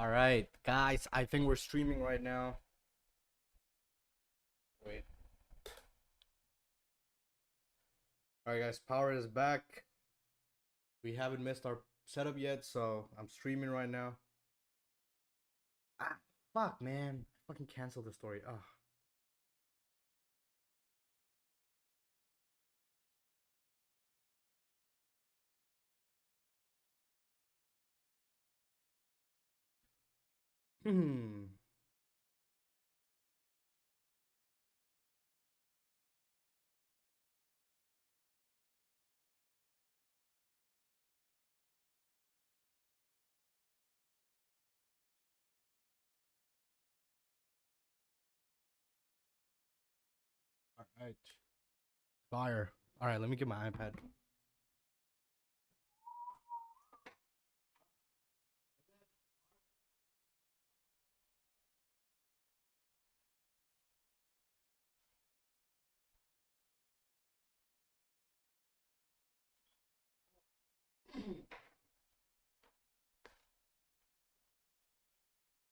All right, guys, I think we're streaming right now. Wait. All right, guys, power is back. We haven't missed our setup yet, so I'm streaming right now. Ah, fuck, man. I fucking canceled the story. Oh. Hmm. All right. Fire. All right, let me get my iPad.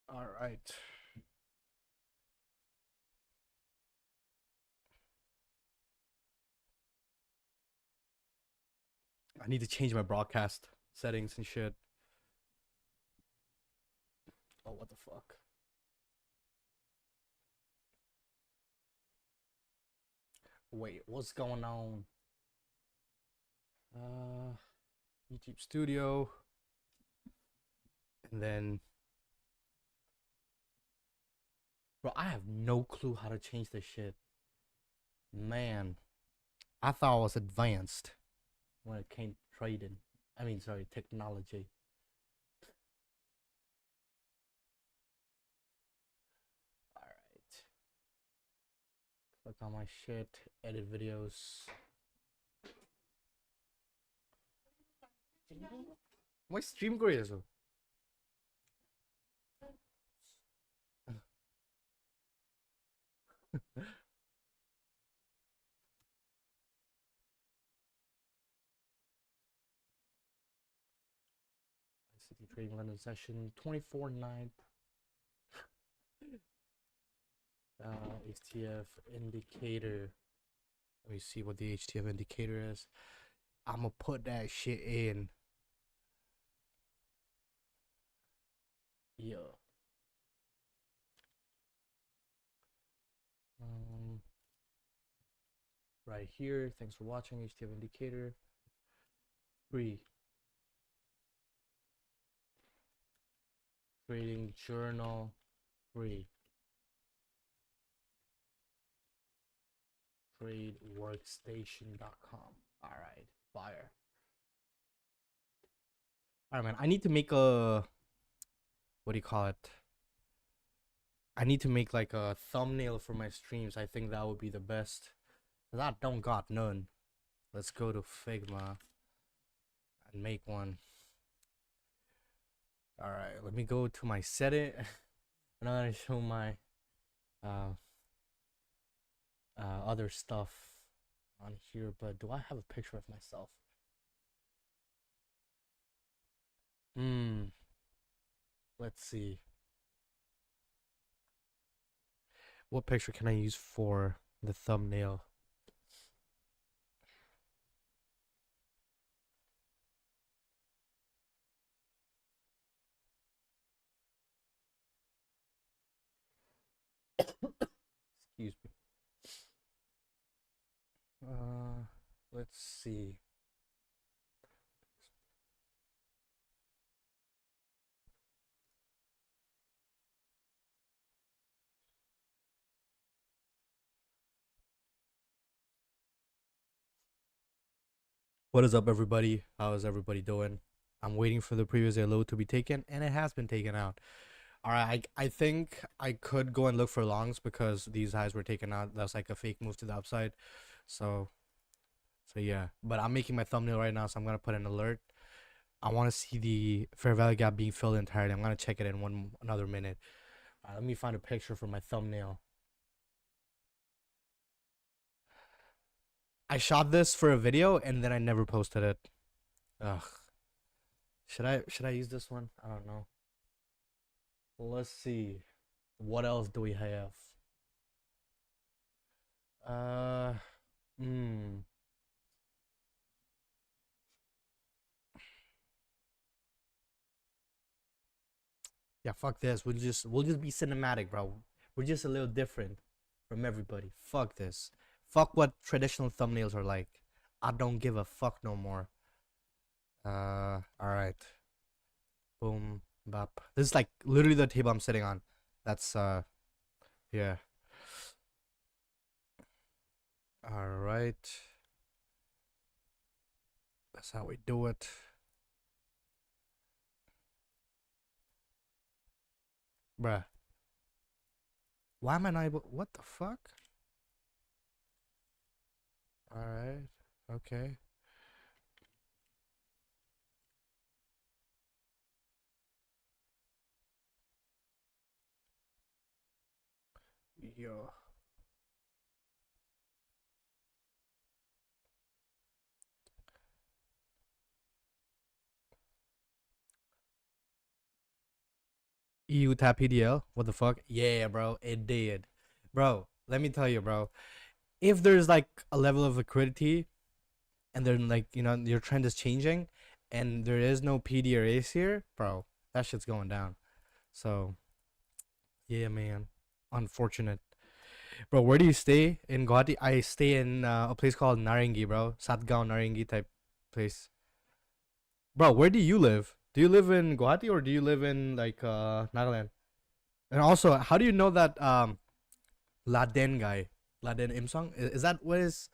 All right. I need to change my broadcast settings and shit. Oh, what the fuck? Wait, what's going on? YouTube Studio. And then bro, I have no clue how to change this shit. Man, I thought I was advanced when it came to trading. I mean, sorry, technology. All right. Click on my shit, edit videos. My stream 그래서. ICT Trading London session 24/9. HTF indicator. Let me see what the HTF indicator is. I'm gonna put that shit in. Yeah. Right here. Thanks for watching. HTF indicator. Free. Trading journal. Free. TradeWorkstation.com. All right, fire. All right, man. I need to make a, what do you call it? I need to make like a thumbnail for my streams. I think that would be the best. Cause I don't got none. Let's go to Figma and make one. All right, let me go to my setting. I'm not gonna show my other stuff on here, but do I have a picture of myself? Let's see. What picture can I use for the thumbnail? Excuse me. Let's see. What is up, everybody? How is everybody doing? I'm waiting for the previous day load to be taken, and it has been taken out. All right, I think I could go and look for longs because these highs were taken out. That's like a fake move to the upside. So yeah. But I'm making my thumbnail right now, so I'm gonna put an alert. I want to see the fair value gap being filled entirely. I'm gonna check it in another minute. Let me find a picture for my thumbnail. I shot this for a video and then I never posted it. Ugh. Should I use this one? I don't know. Let's see. What else do we have? Uh, hmm. Yeah, fuck this. We'll just be cinematic, bro. We're just a little different from everybody. Fuck this. Fuck what traditional thumbnails are like. I don't give a fuck no more. All right. Boom, bap. This is like literally the table I'm sitting on. That's yeah. All right. That's how we do it. Bruh. Why am I not able? What the fuck? All right. Okay. Yo. EU tap PDL. What the fuck? Yeah, bro. It did. Bro, let me tell you, bro. If there's like a level of liquidity and then like, your trend is changing and there is no PD or ACE here, bro, that shit's going down. So, yeah, man. Unfortunate. Bro, where do you stay in Guwahati? I stay in a place called Narangi, bro. Satgaon Narangi type place. Bro, where do you live? Do you live in Guwahati or do you live in like Nagaland? And also, how do you know that Laden guy, Laden Imsong? Is that what his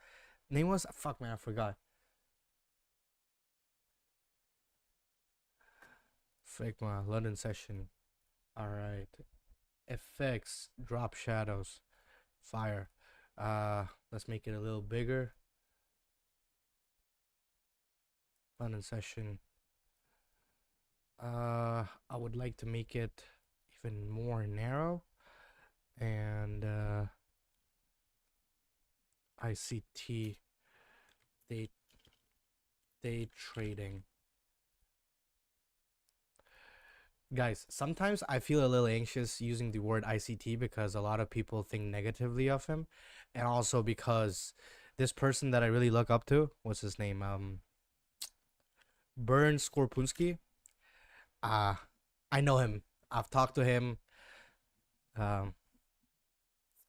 name was? Fuck man, I forgot. Figma, London session. All right. Effects, drop shadows, fire. Let's make it a little bigger. London session. I would like to make it even more narrow and ICT day day trading. Guys, sometimes I feel a little anxious using the word ICT because a lot of people think negatively of him, and also because this person that I really look up to, what's his name? Bern Skorpunski. Uh I know him. I've talked to him. Um,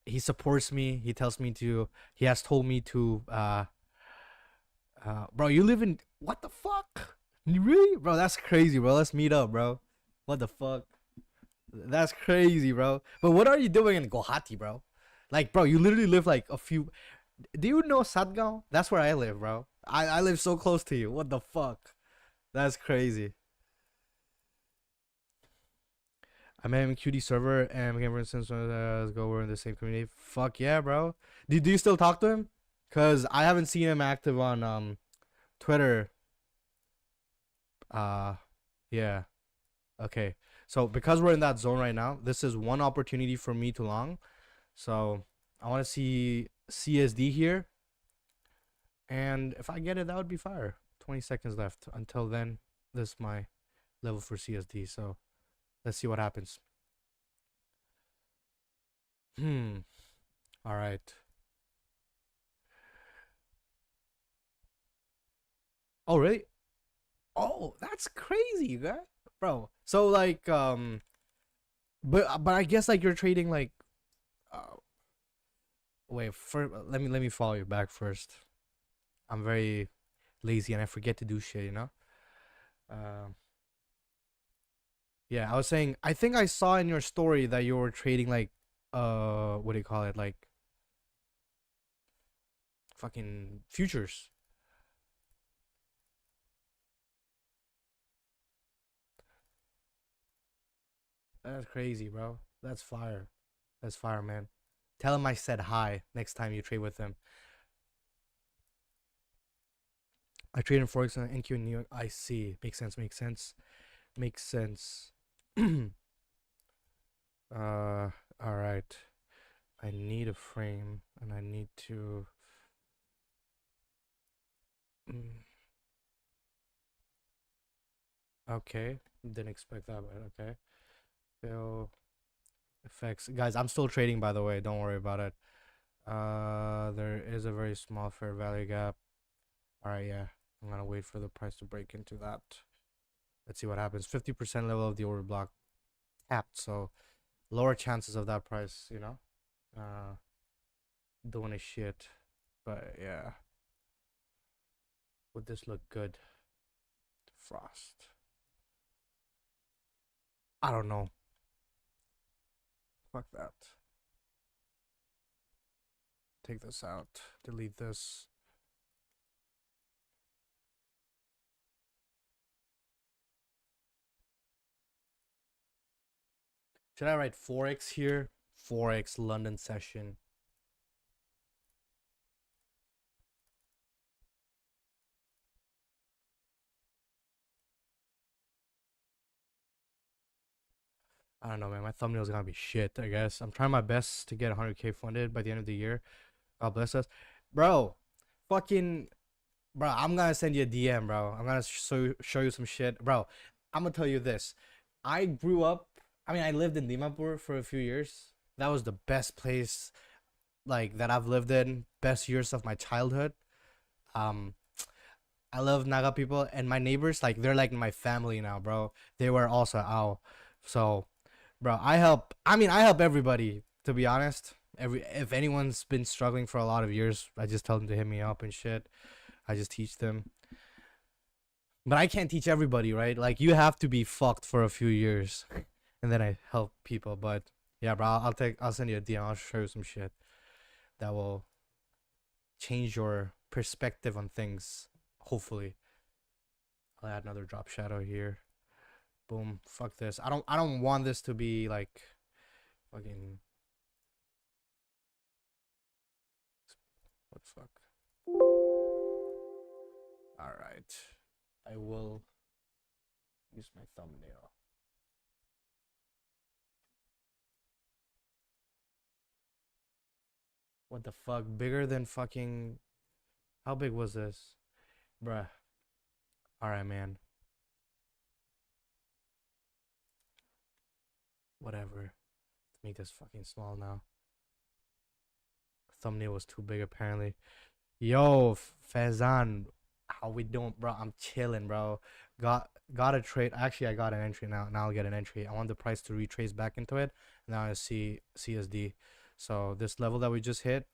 he supports me. He tells me to. He has told me to. Bro, you live in what the fuck? Really, bro? That's crazy, bro. Let's meet up, bro. What the fuck? That's crazy, bro. But what are you doing in Guwahati, bro? Like, bro, you literally live like a few. Do you know Satgaon? That's where I live, bro. I live so close to you. What the fuck? That's crazy. I met him in QD server and became for instance let's go we're in the same community. Fuck yeah, bro. Do you still talk to him? Cause I haven't seen him active on Twitter. Uh yeah. Okay. So because we're in that zone right now, this is one opportunity for me to long. So I want to see CSD here. And if I get it, that would be fire. 20 seconds left. Until then, this is my level for CSD. So let's see what happens. Hmm. All right. Oh, really? Oh, that's crazy, you guys, bro. So like, but I guess like you're trading like, uh, wait, for let me follow you back first. I'm very lazy and I forget to do shit, you know. Um, yeah, I was saying I think I saw in your story that you were trading like, what do you call it, like fucking futures. That's crazy, bro. That's fire. That's fire, man. Tell him I said hi next time you trade with him. I trade in Forex and NQ in New York. I see. Makes sense. Makes sense. Makes sense. All right. I need a frame and I need to. Mm, okay. Didn't expect that, but okay. Fail effects. Guys, I'm still trading, by the way. Don't worry about it. There is a very small fair value gap. All right, yeah. I'm gonna wait for the price to break into that. Let's see what happens. 50% level of the order block tapped, so lower chances of that price, uh, doing a shit. But yeah, would this look good? Frost. I don't know. Fuck that. Take this out. Delete this. Should I write Forex here? Forex London session. I don't know, man. My thumbnail's gonna be shit, I guess. I'm trying my best to get 100K funded by the end of the year. God bless us. Bro, fucking, bro, I'm gonna send you a DM, bro. I'm gonna show you some shit. Bro, I'm gonna tell you this. I grew up, I lived in Dimapur for a few years. That was the best place, like, that I've lived in. Best years of my childhood. Um, I love Naga people, and my neighbors, like, they're like my family now, bro. They were also Ao. So, bro, I help everybody, to be honest. If anyone's been struggling for a lot of years, I just tell them to hit me up and shit. I just teach them. But I can't teach everybody, right? Like, you have to be fucked for a few years and then I help people. But yeah, bro, I'll send you a DM. I'll show you some shit that will change your perspective on things. Hopefully. I'll add another drop shadow here. Boom. Fuck this. I don't want this to be like fucking what the fuck. Alright. I will use my thumbnail. What the fuck? Bigger than fucking how big was this? Bruh. Alright, man. Whatever. Let's make this fucking small now. Thumbnail was too big apparently. Yo, Fazan, how we doing, bro? I'm chilling, bro. Got a trade. Actually, I got an entry now. Now I'll get an entry. I want the price to retrace back into it. Now I see CSD. So this level that we just hit,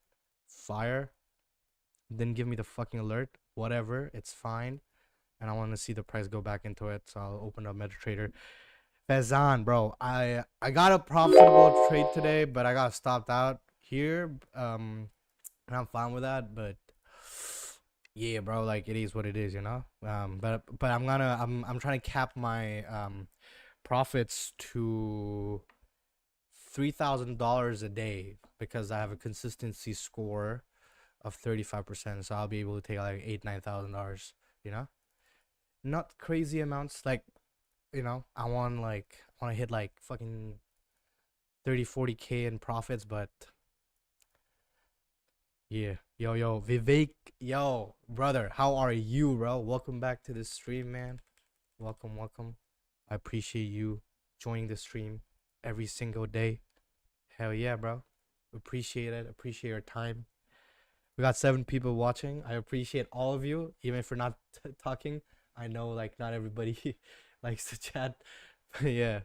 fire. Didn't give me the fucking alert. Whatever, it's fine. And I want to see the price go back into it. So I'll open up MetaTrader. Fazan, bro. I got a profitable trade today, but I got stopped out here. And I'm fine with that, but yeah, bro, like it is what it is, you know. But I'm trying to cap my profits to $3,000 a day because I have a consistency score of 35%, so I'll be able to take like $9,000, you know. Not crazy amounts, like, I want to hit like fucking 30-40K in profits, but yeah. Yo, Vivek. Yo, brother, how are you, bro? Welcome back to the stream, man. Welcome. I appreciate you joining the stream every single day. Hell yeah, bro. Appreciate it. Appreciate your time. We got 7 people watching. I appreciate all of you, even if we're not talking. I know, like, not everybody likes to chat. But yeah.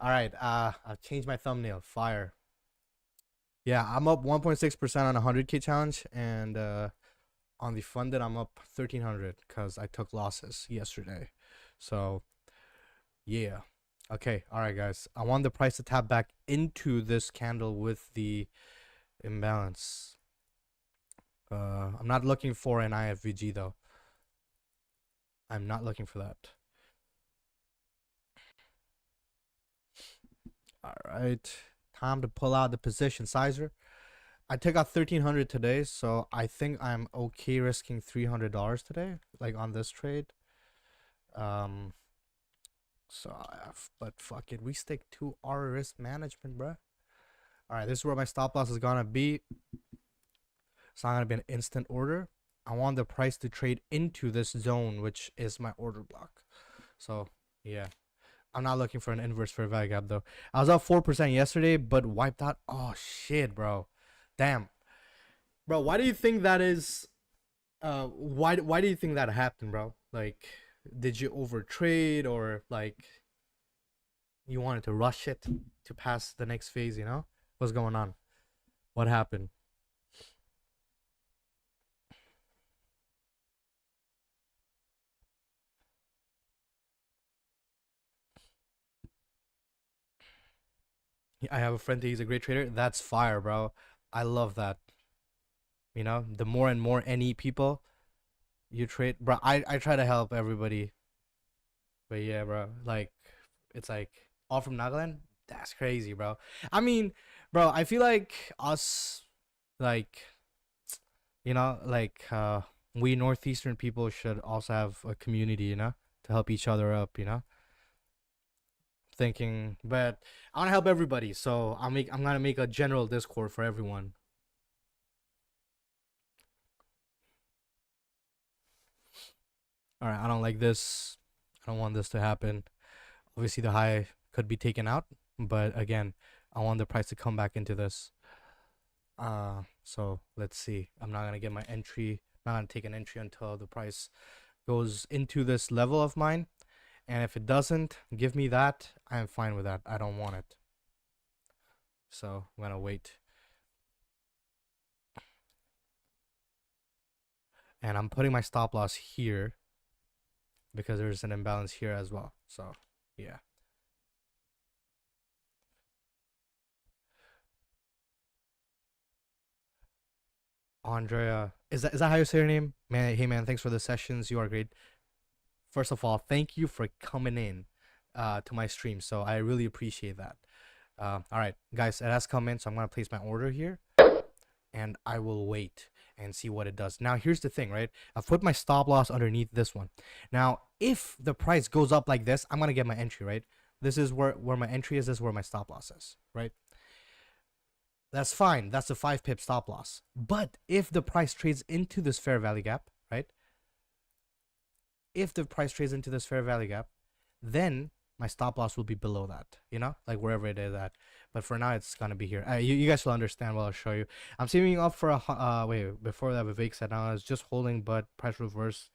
All right. I've changed my thumbnail. Fire. Yeah, I'm up 1.6% on a 100K challenge, and on the funded, I'm up 1,300 because I took losses yesterday. So, yeah. Okay, all right, guys. I want the price to tap back into this candle with the imbalance. I'm not looking for an IFVG, though. I'm not looking for that. All right. Time to pull out the position sizer. I took out 1,300 today, so I think I'm okay risking $300 today, like on this trade. But fuck it, we stick to our risk management, bruh. All right, this is where my stop loss is gonna be. It's not gonna be an instant order. I want the price to trade into this zone, which is my order block. So yeah, I'm not looking for an inverse fair value gap though. I was up 4% yesterday, but wiped out. Oh shit, bro. Damn, bro. Why do you think that is? Why do you think that happened, bro? Like, did you overtrade or like you wanted to rush it to pass the next phase? You know what's going on? What happened? I have a friend that he's a great trader. That's fire, bro. I love that. You know, the more and more NE people you trade, bro. I try to help everybody, but yeah, bro. Like, it's like all from Nagaland. That's crazy, bro. I mean, bro, I feel like us, like, we northeastern people should also have a community, to help each other up, thinking, but I want to help everybody, so I'm gonna make a general Discord for everyone. All right, I don't like this. I don't want this to happen. Obviously, the high could be taken out, but again, I want the price to come back into this. So let's see. I'm not gonna get my entry. I'm not gonna take an entry until the price goes into this level of mine, and if it doesn't give me that, I'm fine with that. I don't want it. So I'm gonna wait. And I'm putting my stop loss here because there's an imbalance here as well. So yeah. Andrea, is that how you say your name? Man, hey man, thanks for the sessions. You are great. First of all, thank you for coming in to my stream. So I really appreciate that. All right, guys, it has come in, so I'm gonna place my order here, and I will wait and see what it does. Now, here's the thing, right? I've put my stop loss underneath this one. Now, if the price goes up like this, I'm gonna get my entry, right? This is where my entry is. This is where my stop loss is, right? That's fine. That's a 5 pip stop loss. But if the price trades into this fair value gap, right? If the price trades into this fair value gap, then my stop loss will be below that, like wherever it is at. But for now, it's gonna be here. You guys will understand what I'll show you. I'm saving up for a wait, before that, Vivek said I was just holding, but price reverse.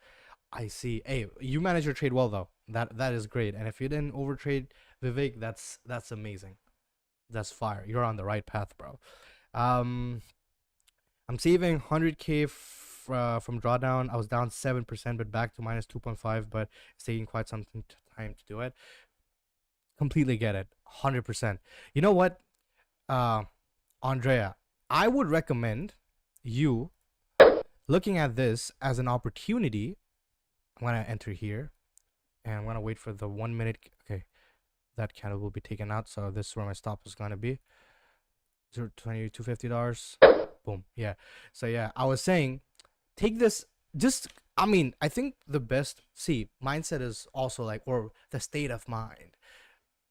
I see. Hey, you manage your trade well though. That is great. And if you didn't overtrade, Vivek, that's amazing. That's fire. You're on the right path, bro. Um, I'm saving 100K from drawdown. I was down 7%, but back to minus 2.5. But it's taking quite some time to do it. Completely get it. 100%. You know what, Andrea? I would recommend you looking at this as an opportunity. I'm gonna enter here, and I'm gonna wait for the 1 minute. Okay, that candle will be taken out, so this is where my stop is gonna be. $250. Boom. Yeah. So yeah, I was saying, take this. I think the best mindset is also like, or the state of mind.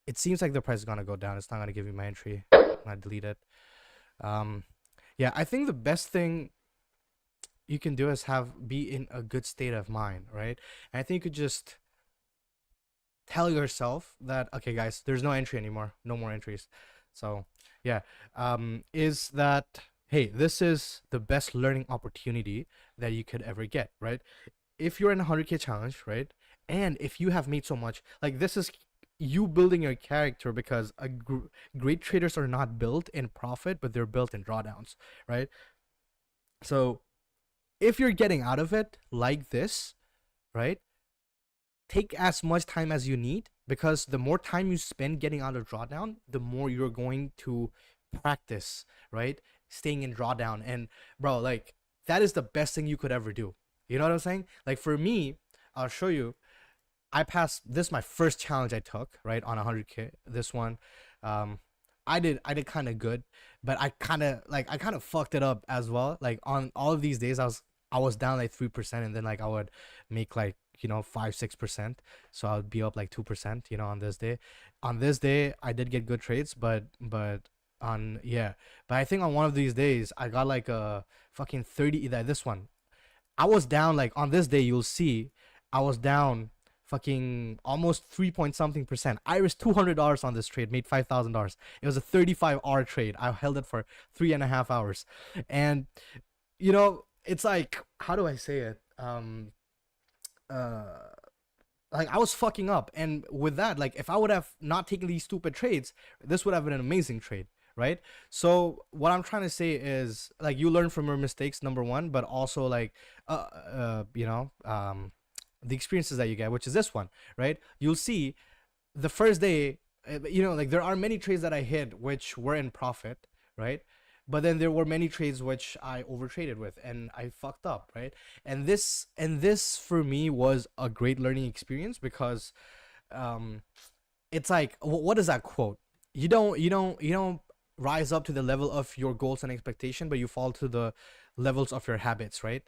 It seems like the price is gonna go down. It's not gonna give me my entry. I'm gonna delete it. Yeah, I think the best thing you can do is be in a good state of mind, right? And I think you could just tell yourself that, okay, guys, there's no entry anymore, no more entries. So yeah, is that, hey, this is the best learning opportunity that you could ever get, right? If you're in a 100K challenge, right, and if you have made so much, like, this is you building your character, because great traders are not built in profit, but they're built in drawdowns, right? So if you're getting out of it like this, right, take as much time as you need, because the more time you spend getting out of drawdown, the more you're going to practice, right, staying in drawdown. And bro, like, that is the best thing you could ever do. You know what I'm saying? Like, for me, I'll show you. I passed this, my first challenge I took, right, on 100K. This one, I did kind of good, but I kind of fucked it up as well. Like, on all of these days, I was down like 3%, and then like I would make like 5-6%, so I would be up like 2%. On this day, I did get good trades, but I think on one of these days I got like a fucking 30. This one, I was down, like, on this day, you'll see I was down fucking almost 3 point something percent. I risked $200 on this trade, made $5,000. It was a 35-hour trade. I held it for 3.5 hours. And, it's like, how do I say it? Uh, like I was fucking up, and with that, like if I would have not taken these stupid trades, this would have been an amazing trade, right? So what I'm trying to say is like you learn from your mistakes, number one, but also like uh, uh you know um the experiences that you get, which is this one, right? You'll see the first day, like there are many trades that I hit which were in profit, right? But then there were many trades which I overtraded with and I fucked up, right? And this for me was a great learning experience because um it's like what is that quote? You don't rise up to the level of your goals and expectation, but you fall to the levels of your habits, right?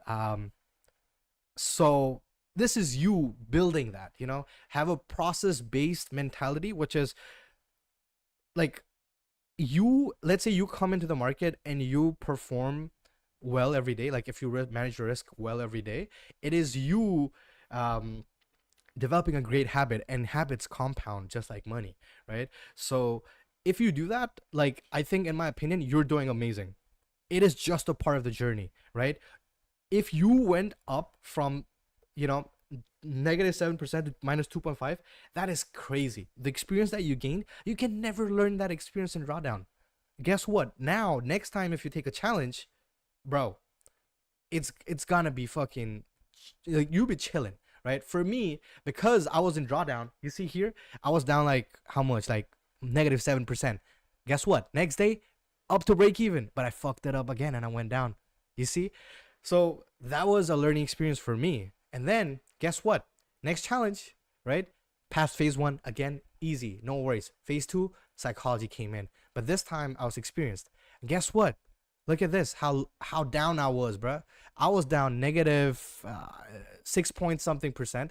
Um so this is you building that, have a process based mentality, which is like let's say you come into the market and you perform well every day, like if you manage your risk well every day, it is you um developing a great habit, and habits compound just like money, right? So if you do that, like I think in my opinion you're doing amazing. It is just a part of the journey, right? If you went up from, you know, -7% to -2.5, that is crazy. The experience that you gained, you can never learn that experience in drawdown. Guess what? Now, next time if you take a challenge, bro, it's gonna be fucking like you'll be chilling, right? For me, because I was in drawdown, you see here, I was down like how much? Like -7%. Guess what? Next day, up to break even, but I fucked it up again and I went down. You see? So that was a learning experience for me. And then guess what? Next challenge, right? Past phase one again, easy, no worries. Phase two, psychology came in, but this time I was experienced. And guess what? Look at this, how down I was, bruh. I was down negative 6 point something percent,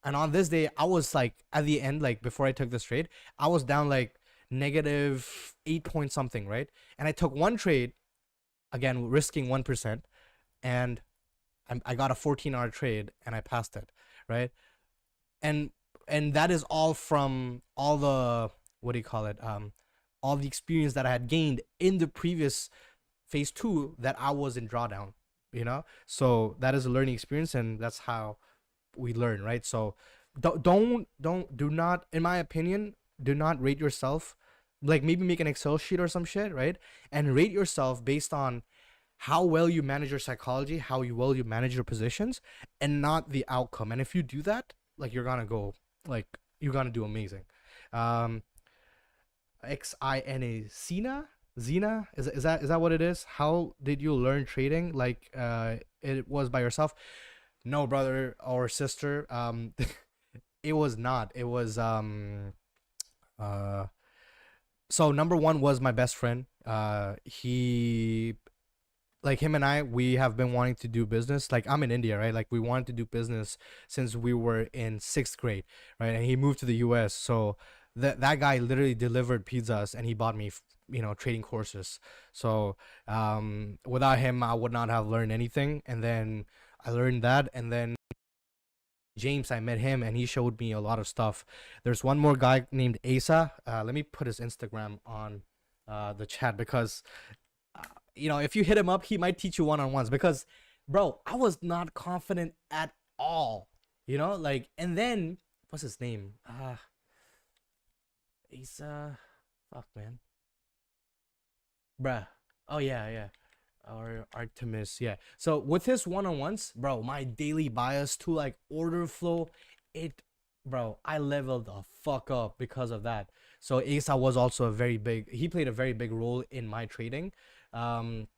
and on this day I was like at the end, like before I took this trade, I was down like negative 8 point something, right? And I took one trade, again risking 1%, and I got a 14-hour trade and I passed it, right? And and that is all from all the, what do you call it? All the experience that I had gained in the previous phase two that I was in drawdown, So that is a learning experience, and that's how we learn, right? So do not, in my opinion, do not rate yourself. Like maybe make an Excel sheet or some shit, right? And rate yourself based on how well you manage your psychology, how well you manage your positions, and not the outcome. And if you do that, like like you're gonna do amazing. Um, Xina, is that what it is? How did you learn trading? Like it was by yourself? No, brother or sister. It was not. It was uh. So number one was my best friend. He like him and I, we have been wanting to do business. Like I'm in India, right? Like we wanted to do business since we were in sixth grade, right? And he moved to the U.S. So that guy literally delivered pizzas, and he bought me, trading courses. So without him, I would not have learned anything. And then I learned that, and then James, I met him, and he showed me a lot of stuff. There's one more guy named Asa. Let me put his Instagram on the chat because if you hit him up, he might teach you one-on-ones because, bro, I was not confident at all, like, and then what's his name? Asa, fuck, man, bruh. Oh yeah, yeah, or Artemis, yeah. So with his one-on-ones, bro, my daily bias to like order flow, it, bro, I leveled the fuck up because of that. So Asa was also he played a very big role in my trading. Um,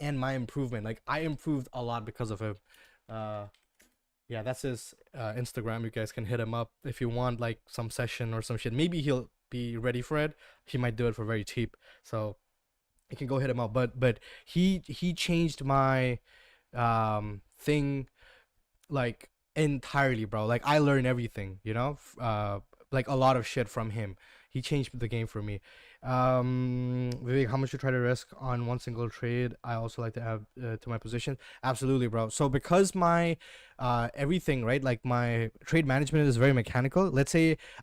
and my improvement. Like I improved a lot because of him. Uh, yeah, that's his Instagram. You guys can hit him up if you want like some session or some shit. Maybe he'll be ready for it. He might do it for very cheap. So you can go hit him up. But he changed my thing like entirely, bro. Like I learned everything, like a lot of shit from him. He changed the game for me. Vivek, how much you try to risk on one single trade? I also like to add to my position. Absolutely, bro. So because my everything, right, like my trade management is very mechanical.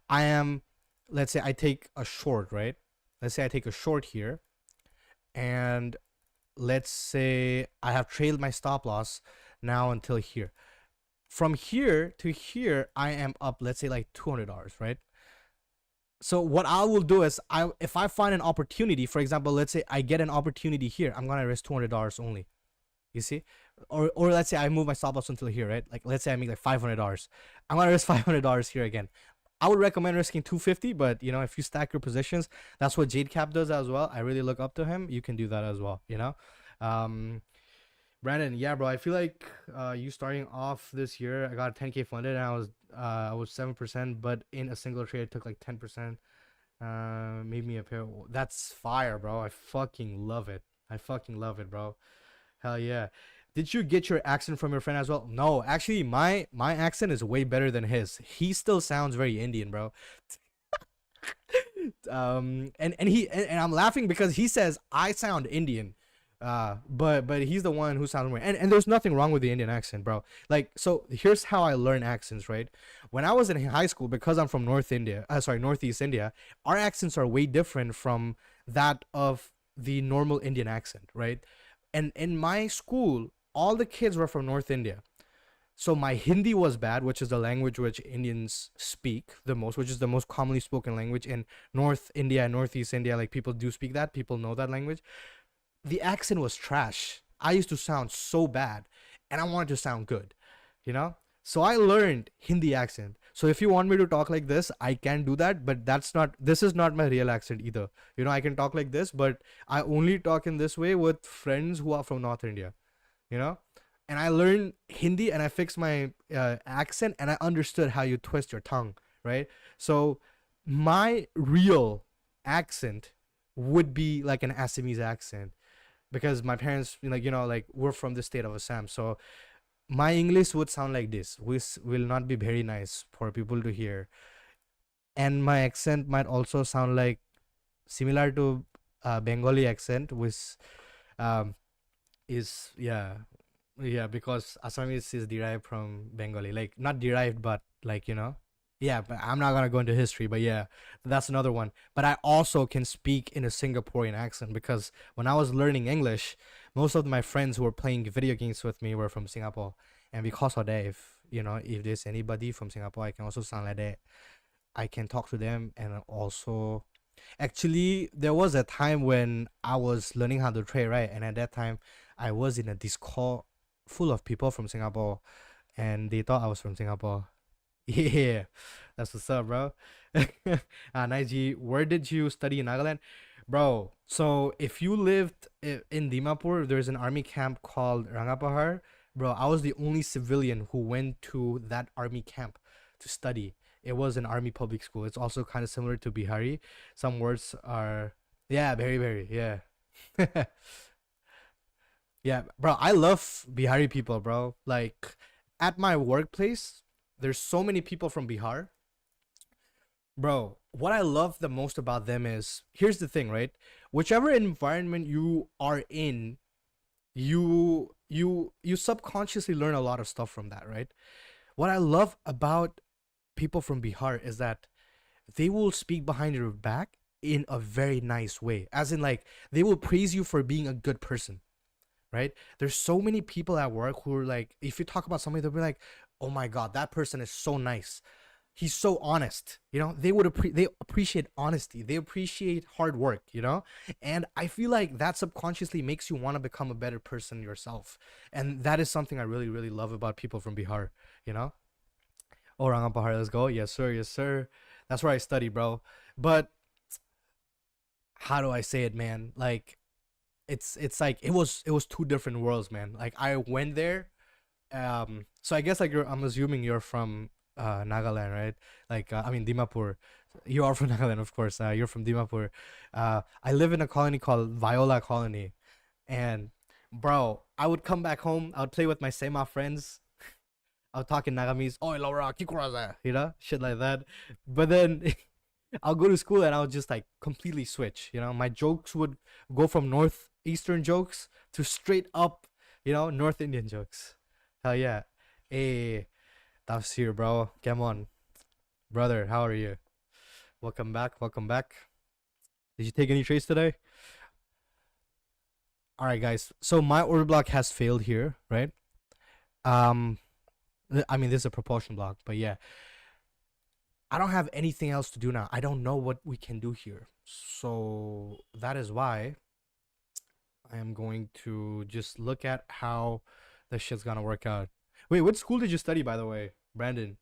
I am, let's say I take a short, right? Let's say I take a short here, and let's say I have trailed my stop loss now until here. From here to here, I am up, let's say like $200, right? So what I will do is, if I find an opportunity, for example, let's say I get an opportunity here, I'm gonna risk $200 only. You see, or let's say I move my stop loss until here, right? Like let's say I make like $500, I'm gonna risk $500 here again. I would recommend risking 250, but you know, if you stack your positions, that's what Jade Cap does as well. I really look up to him. You can do that as well, you know. Um, Brandon, yeah, bro. I feel like you starting off this year, I got 10K funded, and I was 7%, but in a single trade, I took like 10%. Made me a pair. That's fire, bro. I fucking love it. I fucking love it, bro. Hell yeah. Did you get your accent from your friend as well? No, actually, my accent is way better than his. He still sounds very Indian, bro. And I'm laughing because he says I sound Indian, but he's the one who sounds weird. And there's nothing wrong with the Indian accent, bro. Like, so here's how I learn accents, right? When I was in high school, because I'm from Northeast India, our accents are way different from that of the normal Indian accent, right? And in my school, all the kids were from North India. So my Hindi was bad, which is the language which Indians speak the most, which is the most commonly spoken language in North India and Northeast India. Like, people do speak that, people know that language. The accent was trash. I used to sound so bad, and I wanted to sound good, you know? So I learned Hindi accent. So if you want me to talk like this, I can do that, but this is not my real accent either. You know, I can talk like this, but I only talk in this way with friends who are from North India, you know? And I learned Hindi, and I fixed my accent, and I understood how you twist your tongue, right? So my real accent would be like an Assamese accent, because my parents, like we're from the state of Assam. So my English would sound like this, which will not be very nice for people to hear. And my accent might also sound like similar to Bengali accent, which um, is, yeah, because Assamese is derived from Bengali, like not derived, but like, yeah. But I'm not gonna go into history, but yeah, that's another one. But I also can speak in a Singaporean accent, because when I was learning English, most of my friends who were playing video games with me were from Singapore, and because of that, if there's anybody from Singapore, I can also sound like that. I can talk to them, and also, actually, there was a time when I was learning how to trade, right? And at that time, I was in a Discord full of people from Singapore, and they thought I was from Singapore. Yeah, that's what's up, bro. Naiji, where did you study in Nagaland? Bro, so if you lived in Dimapur, there's an army camp called Rangapahar. Bro, I was the only civilian who went to that army camp to study. It was an army public school. It's also kind of similar to Bihari. Some words are, yeah, very, very, yeah. Yeah, bro, I love Bihari people, bro. Like, at my workplace, there's so many people from Bihar. Bro, what I love the most about them is, here's the thing, right? Whichever environment you are in, you subconsciously learn a lot of stuff from that, right? What I love about people from Bihar is that they will speak behind your back in a very nice way. As in, like, they will praise you for being a good person, right? There's so many people at work who are like, if you talk about somebody, they'll be like, "Oh my god, that person is so nice. He's so honest." They appreciate honesty. They appreciate hard work. And I feel like that subconsciously makes you want to become a better person yourself. And that is something I really, really love about people from Bihar. You know. Aurangabad, let's go. Yes, sir. Yes, sir. That's where I study, bro. But how do I say it, man? Like, it's like it was two different worlds, man. Like, I went there. So I guess, like, I'm assuming you're from Nagaland, right? Like, I mean, Dimapur. You are from Nagaland, of course. You're from Dimapur. I live in a colony called Viola Colony, and bro, I would come back home. I would play with my Sema friends. I would talk in Nagamese. Oh, Laura, kikuraza, shit like that. But then I'll go to school and I'll just like completely switch. You know, my jokes would go from northeastern jokes to straight up, North Indian jokes. Hell yeah. Hey, that's here, bro. Come on, brother. How are you? Welcome back. Welcome back. Did you take any trades today? All right, guys. So my order block has failed here, right? Um, I mean, this is a propulsion block, but yeah, I don't have anything else to do now. I don't know what we can do here. So that is why I am going to just look at how this shit's gonna work out. Wait, what school did you study, by the way, Brandon?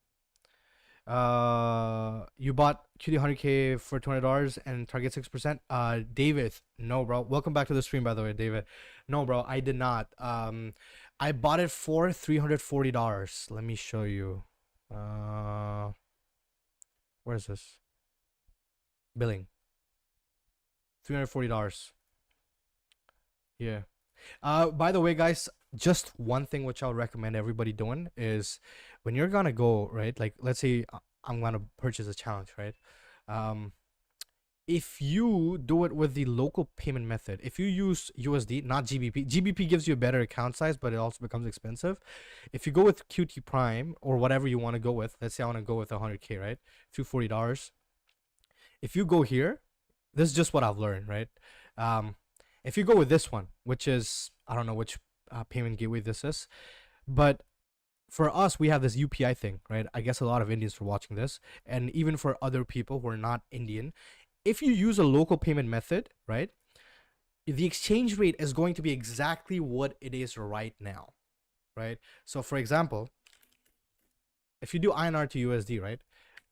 You bought QD 100K for $200 and target 6%. David, no, bro. Welcome back to the stream, by the way, David. No, bro, I did not. I bought it for $340. Let me show you. Where is this? Billing. $340. Yeah. By the way, guys, just one thing which I'll recommend everybody doing is when you're gonna go, right? Like, let's say I'm gonna purchase a challenge, right? Um, if you do it with the local payment method, if you use USD, not GBP, GBP gives you a better account size, but it also becomes expensive. If you go with QT Prime or whatever you want to go with, let's say I want to go with 100K, right? $240. If you go here, this is just what I've learned, right? If you go with this one, which is, I don't know which payment gateway this is, but for us, we have this UPI thing, right? I guess a lot of Indians are watching this, and even for other people who are not Indian, if you use a local payment method, right, the exchange rate is going to be exactly what it is right now, right? So for example, if you do INR to USD, right,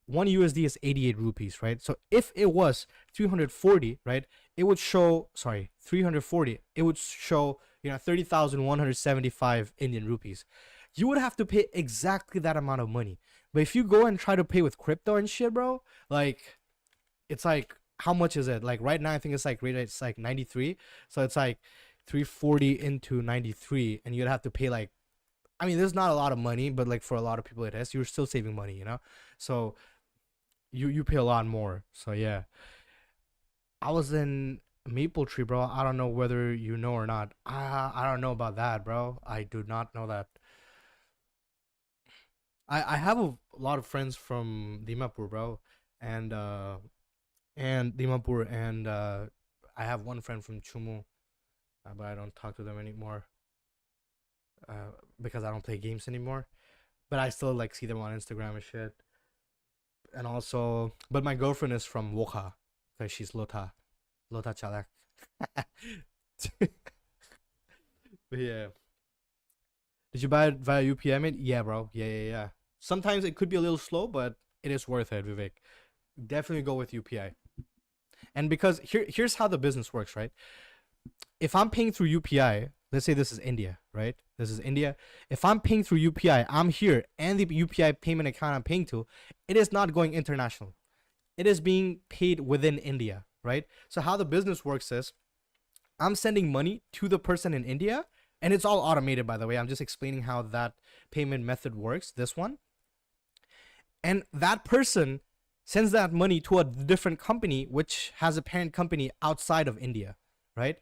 1 USD is 88 rupees, right? So if it was 340, right, it would show, sorry, 340, it would show, 30,175 Indian rupees. You would have to pay exactly that amount of money. But if you go and try to pay with crypto and shit, bro, like, it's like, how much is it? Like right now, I think it's like 93. So it's like 340 into 93, and you'd have to pay like, I mean, there's not a lot of money, but like for a lot of people it is. You're still saving money, So you pay a lot more. So yeah, I was in Maple Tree, bro. I don't know whether you know or not. I don't know about that, bro. I do not know that. I have a lot of friends from Dimapur, bro, and Dimapur, and I have one friend from Chumu, but I don't talk to them anymore because I don't play games anymore. But I still like see them on Instagram and shit. And also, but my girlfriend is from Wokha because she's Lota Chalak. But yeah, did you buy it via UPI, mate? Yeah, bro. Yeah. Sometimes it could be a little slow, but it is worth it, Vivek. Definitely go with UPI. And because here's how the business works, right? If I'm paying through UPI, let's say this is India, right? This is India. If I'm paying through UPI, I'm here, and the UPI payment account I'm paying to, it is not going international. It is being paid within India, right? So how the business works is I'm sending money to the person in India, and it's all automated, by the way. I'm just explaining how that payment method works, this one. And that person sends that money to a different company which has a parent company outside of India, right?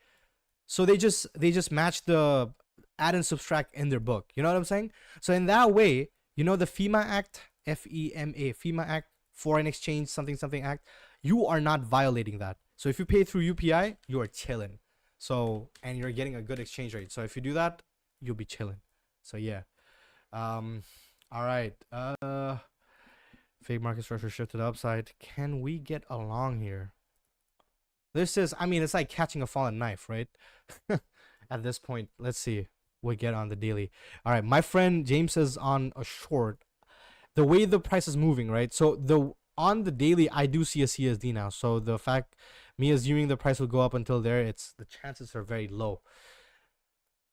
So they just match the add and subtract in their book. You know what I'm saying? So in that way, the FEMA Act, FEMA, FEMA Act, Foreign Exchange something Act, you are not violating that. So if you pay through UPI, you are chilling. So, and you're getting a good exchange rate. So if you do that, you'll be chilling. So yeah. All right. Fake market structure shift to the upside. Can we get along here? This is, I mean, it's like catching a fallen knife, right? At this point, let's see. We get on the daily. All right, my friend James is on a short. The way the price is moving, right? So on the daily, I do see a CSD now. So the fact me assuming the price will go up until there, the chances are very low.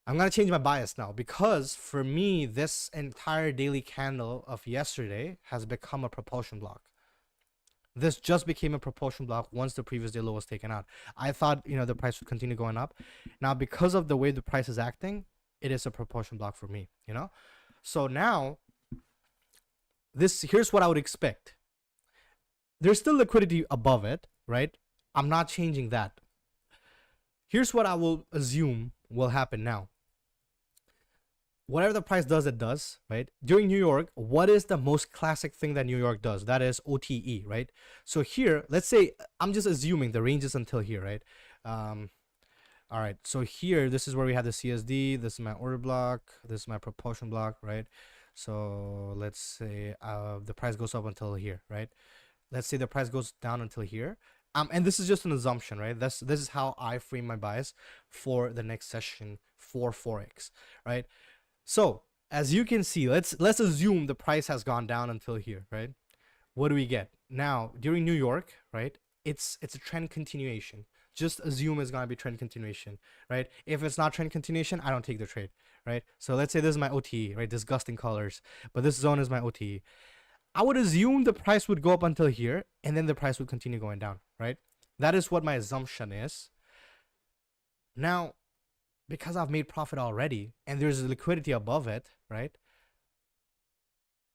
I'm gonna change my bias now because for me, this entire daily candle of yesterday has become a propulsion block. This just became a propulsion block once the previous day low was taken out. I thought, the price would continue going up. Now, because of the way the price is acting, it is a propulsion block for me, So now, here's what I would expect. there's still liquidity above it, right? I'm not changing that. Here's what I will assume will happen now. Whatever the price does, it does, right? During New York, what is the most classic thing that New York does? That is OTE, right? So here, let's say, I'm just assuming the range is until here, right? All right, so here, this is where we have the CSD. This is my order block. This is my propulsion block, right? So let's say the price goes up until here, right? Let's say the price goes down until here. And this is just an assumption, right? This is how I frame my bias for the next session for Forex, right? So as you can see, let's assume the price has gone down until here, right? What do we get now during New York, right? It's a trend continuation. Just assume it's gonna be trend continuation, right? If it's not trend continuation, I don't take the trade, right? So let's say this is my OTE, right? Disgusting colors, but this zone is my OTE. I would assume the price would go up until here, and then the price would continue going down, right? That is what my assumption is. Now, because I've made profit already and there's liquidity above it, right?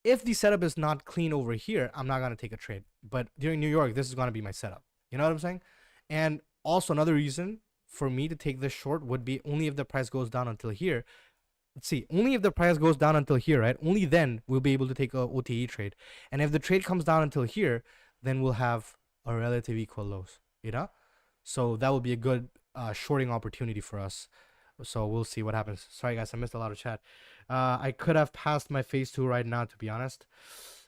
If the setup is not clean over here, I'm not going to take a trade. But during New York, this is going to be my setup. You know what I'm saying? And also another reason for me to take this short would be only if the price goes down until here. Let's see, only if the price goes down until here, right? Only then we'll be able to take a OTE trade. And if the trade comes down until here, then we'll have a relative equal lows, you know? So that will be a good shorting opportunity for us. So we'll see what happens. Sorry guys, I missed a lot of chat. I could have passed my phase 2 right now, to be honest.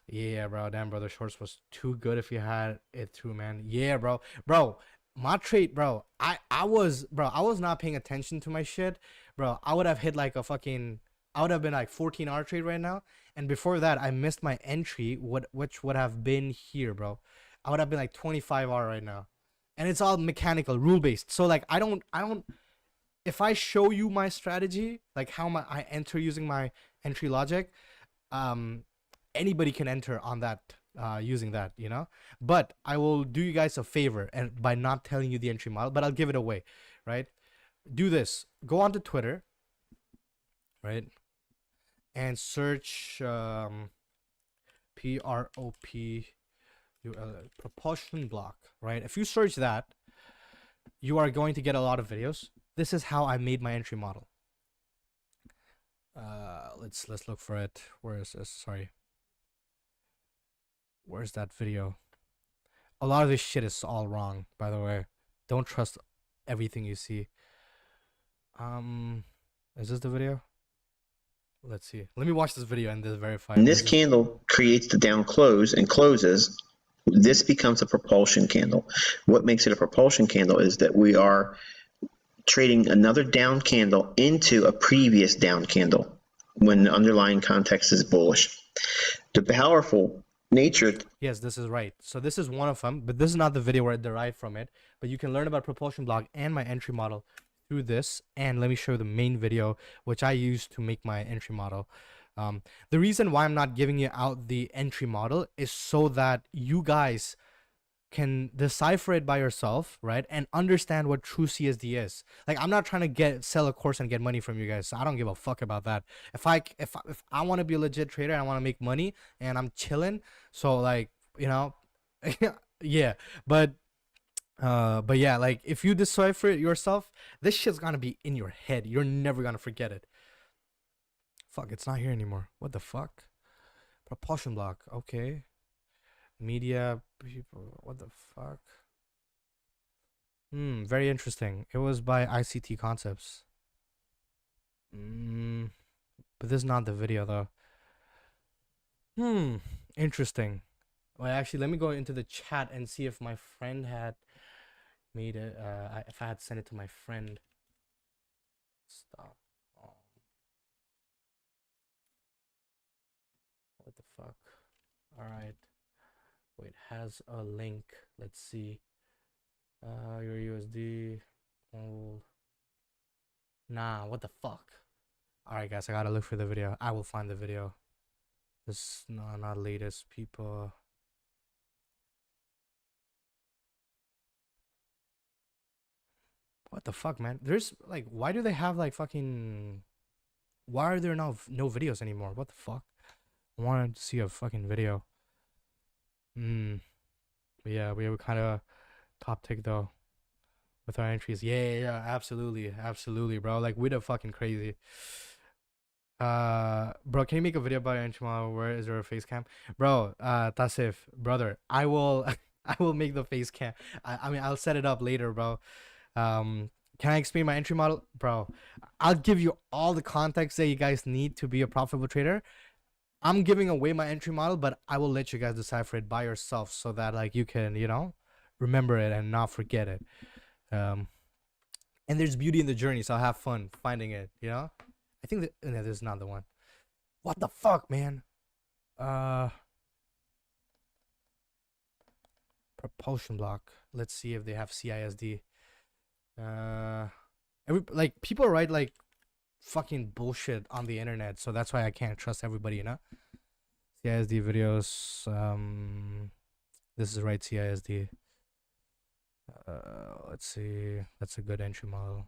Yeah, bro. Damn, bro. The shorts was too good if you had it through, man. Yeah, bro. Bro, my trade, bro. I was not paying attention to my shit, bro. I would have hit like a fucking. I would have been like 14-hour trade right now. And before that, I missed my entry, which would have been here, bro. I would have been like 25-hour right now. And it's all mechanical, rule based. So like I don't. If I show you my strategy, like how I enter using my entry logic, anybody can enter on that using that, you know. But I will do you guys a favor and by not telling you the entry model, but I'll give it away, right? Do this. Go onto Twitter, right, and search propulsion block, right? If you search that, you are going to get a lot of videos. This is how I made my entry model. Let's look for it. Where is this? Sorry. Where's that video? A lot of this shit is all wrong, by the way. Don't trust everything you see. Is this the video? Let's see. Let me watch this video and this verify. And this candle creates the down close and closes. This becomes a propulsion candle. What makes it a propulsion candle is that we are trading another down candle into a previous down candle when the underlying context is bullish. The powerful nature. Yes, this is right. So this is one of them, but this is not the video where I derived from it. But you can learn about propulsion block and my entry model through this. And let me show you the main video, which I used to make my entry model. The reason why I'm not giving you out the entry model is so that you guys can decipher it by yourself, right, and understand what true CSD is. Like, I'm not trying to sell a course and get money from you guys. So I don't give a fuck about that. If I want to be a legit trader, I want to make money, and I'm chilling. So like, you know, yeah. But yeah, like if you decipher it yourself, this shit's gonna be in your head. You're never gonna forget it. Fuck, it's not here anymore. What the fuck? Propulsion block. Okay. Media people. What the fuck? Very interesting. It was by ICT Concepts. But this is not the video though. Interesting. Well, actually, let me go into the chat and see if my friend had made it. If I had sent it to my friend. Stop. What the fuck? All right. Wait, has a link. Let's see. Your USD. Oh. Nah, what the fuck? Alright guys, I gotta look for the video. I will find the video. This not latest people. What the fuck, man? There's like, why do they have like fucking, why are there no videos anymore? What the fuck? I wanted to see a fucking video. Yeah, we were kind of top tick though with our entries. Yeah, yeah, yeah, absolutely, absolutely, bro. Like we're the fucking crazy. Bro, can you make a video about your entry model? Where is there a face cam, bro? Tasif, brother, I will, I will make the face cam. I mean, I'll set it up later, bro. Um, can I explain my entry model, bro? I'll give you all the context that you guys need to be a profitable trader. I'm giving away my entry model, but I will let you guys decipher it by yourself so that like you can, remember it and not forget it. Um, and there's beauty in the journey, so I'll have fun finding it. I think that no, there's another one. What the fuck, man? Uh, propulsion block. Let's see if they have CISD. Uh, like people write like fucking bullshit on the internet, so that's why I can't trust everybody. CISD videos. This is right CISD. Let's see. That's a good entry model.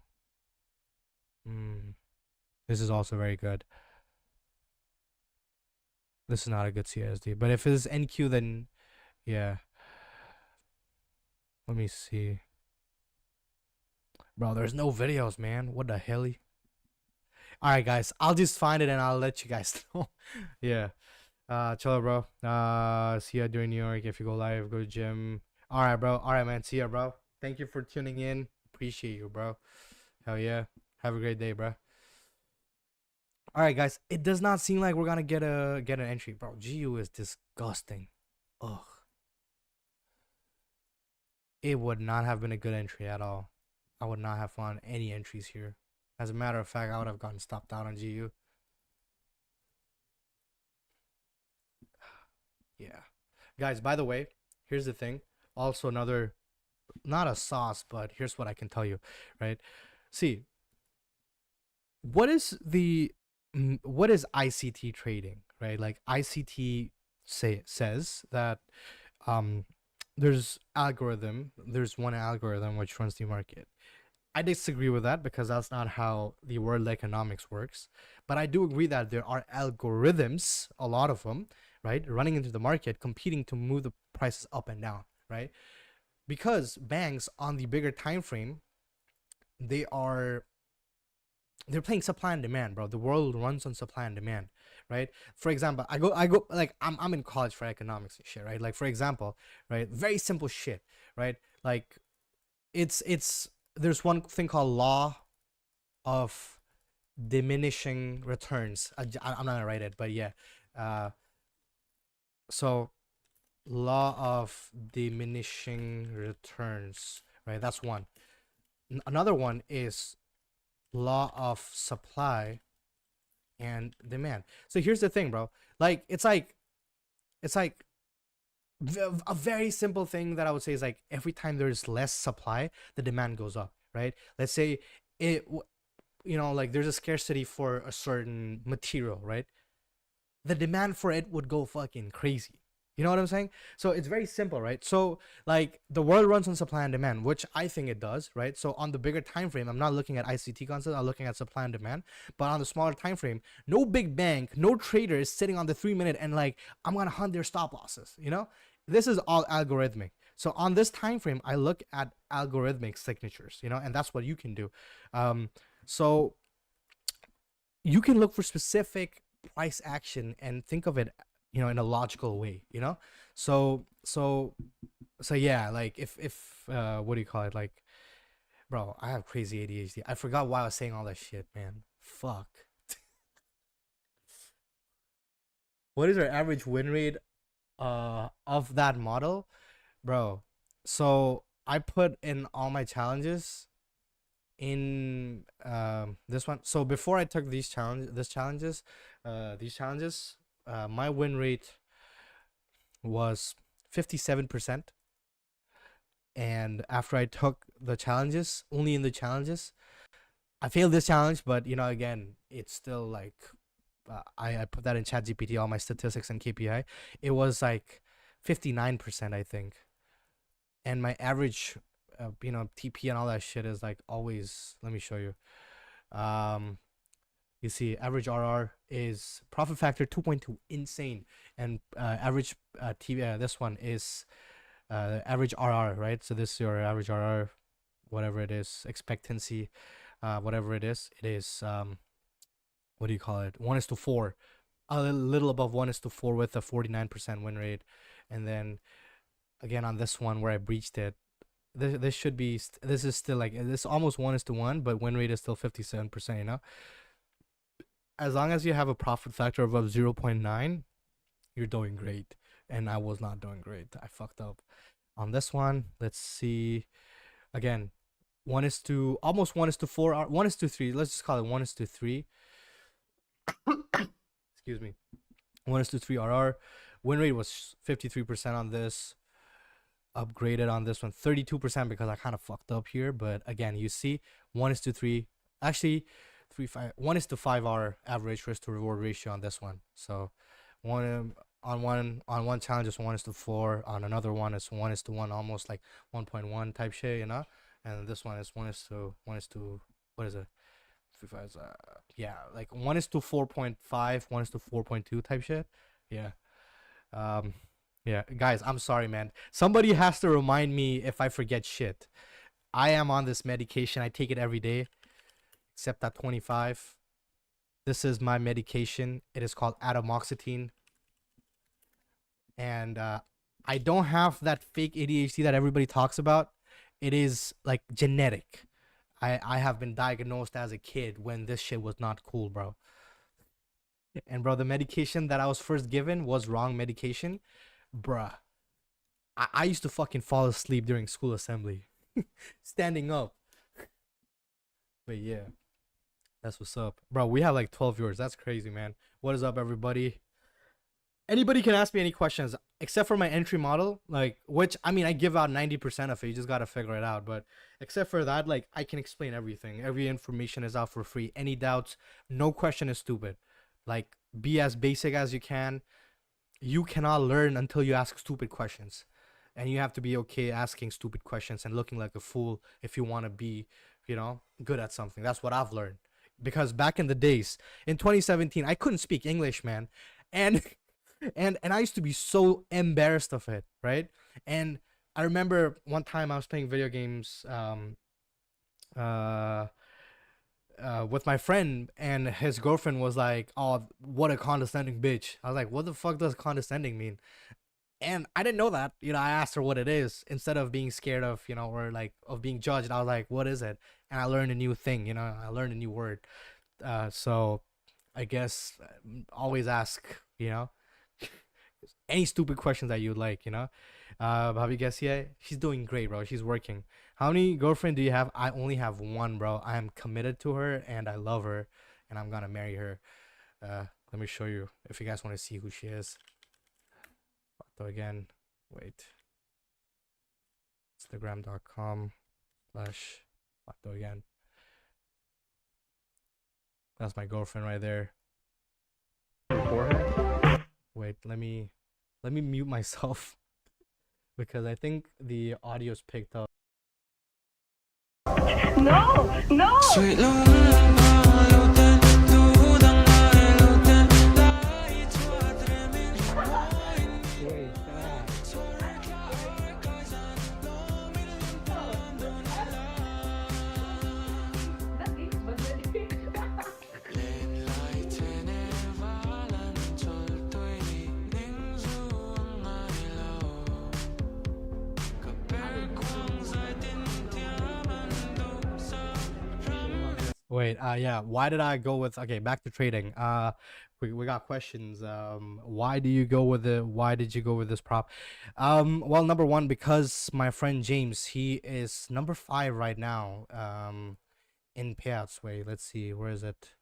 This is also very good. This is not a good CISD, but if it's NQ, then yeah. Let me see, bro. There's no videos, man. What the hell? All right, guys. I'll just find it and I'll let you guys know. Yeah. Chill, bro. See ya during New York. If you go live, go to gym. All right, bro. All right, man. See ya, bro. Thank you for tuning in. Appreciate you, bro. Hell yeah. Have a great day, bro. All right, guys. It does not seem like we're gonna get an entry, bro. GU is disgusting. Ugh. It would not have been a good entry at all. I would not have found any entries here. As a matter of fact, I would have gotten stopped out on GU. Yeah. Guys, by the way, here's the thing. Also another, not a sauce, but here's what I can tell you, right? See, what is ICT trading, right? Like ICT says that um there's one algorithm which runs the market. I disagree with that because that's not how the world economics works. But I do agree that there are algorithms, a lot of them, right, running into the market, competing to move the prices up and down, right? Because banks on the bigger time frame, they are they're playing supply and demand, bro. The world runs on supply and demand, right? For example, I go like I'm in college for economics and shit, right? Like for example, right? Very simple shit, right? Like it's there's one thing called law of diminishing returns. I'm not gonna write it, but yeah. Uh, so law of diminishing returns, right? That's one. Another one is law of supply and demand. So here's the thing, bro. Like it's like a very simple thing that I would say is like every time there's less supply, the demand goes up, right? Let's say it like there's a scarcity for a certain material, right? The demand for it would go fucking crazy. You know what I'm saying? So it's very simple, right? So like the world runs on supply and demand, which I think it does, right? So on the bigger time frame, I'm not looking at ICT concepts, I'm looking at supply and demand. But on the smaller time frame, no big bank, no trader is sitting on the 3 minute and like I'm gonna hunt their stop losses. This is all algorithmic. So on this time frame, I look at algorithmic signatures, and that's what you can do. So you can look for specific price action and think of it in a logical way. So yeah, like if what do you call it, like, bro, I have crazy ADHD. I forgot why I was saying all that shit, man. Fuck. What is our average win rate of that model, bro? So I put in all my challenges in this one. So before I took these challenges, my win rate was 57%. And after I took the challenges, only in the challenges, I failed this challenge, but again, it's still like I put that in ChatGPT, all my statistics and KPI. It was like 59%, I think. And my average TP and all that shit is like always, let me show you. You see average RR is profit factor 2.2, insane. And average TV, this one is average RR, right? So this is your average RR, whatever it is, expectancy, whatever it is what do you call it? 1:4, a little above 1:4 with a 49% win rate, and then again on this one where I breached it, this should be this is still like this almost 1:1, but win rate is still 57%. You know, as long as you have a profit factor above 0.9, you're doing great. And I was not doing great. I fucked up on this one. Let's see. Again, almost 1:4, 1:3. Let's just call it 1:3. Excuse me. 1:3 RR. Win rate was 53% on this. Upgraded on this one 32% because I kind of fucked up here. But again, you see 1:3. Actually, 1:5 our average risk to reward ratio on this one. So on one challenge is 1:4, on another one is 1:1, almost like 1.1 type shit, you know. And this one is 1:1 what is it? Yeah, like 1:4.5, 1:4.2 type shit. Yeah. Um, yeah, guys, I'm sorry, man. Somebody has to remind me if I forget shit. I am on this medication. I take it every day, except at 25. This is my medication. It is called atomoxetine. And I don't have that fake ADHD that everybody talks about. It is like genetic. I have been diagnosed as a kid when this shit was not cool, bro. And bro, the medication that I was first given was wrong medication. Bruh. I used to fucking fall asleep during school assembly. Standing up. But yeah. That's what's up. Bro, we have like 12 viewers. That's crazy, man. What is up, everybody? Anybody can ask me any questions except for my entry model, like, which I mean I give out 90% of it. You just gotta figure it out. But except for that, like, I can explain everything. Every information is out for free. Any doubts, no question is stupid. Like, be as basic as you can. You cannot learn until you ask stupid questions. And you have to be okay asking stupid questions and looking like a fool if you want to be, you know, good at something. That's what I've learned. Because back in the days, in 2017, I couldn't speak English, man. And and I used to be so embarrassed of it, right? And I remember one time I was playing video games uh with my friend, and his girlfriend was like, "Oh, what a condescending bitch." I was like, "What the fuck does condescending mean?" And I didn't know that. You know, I asked her what it is instead of being scared of, you know, or like of being judged. I was like, "What is it?" And I learned a new thing. You know, I learned a new word. So I guess always ask. You know, any stupid questions that you'd like. You know, Bobby Garcia, she's doing great, bro. She's working. How many girlfriend do you have? I only have one, bro. I am committed to her and I love her, and I'm gonna marry her. Let me show you if you guys want to see who she is. So again, wait. Instagram.com/Fato again. That's my girlfriend right there. Wait, let me mute myself because I think the audio's picked up. No, no. Wait, yeah. Why did I go with back to trading? We got questions. Why did you go with this prop? Well, number one, because my friend James, he is number 5 right now. In payouts. Wait, let's see, where is it?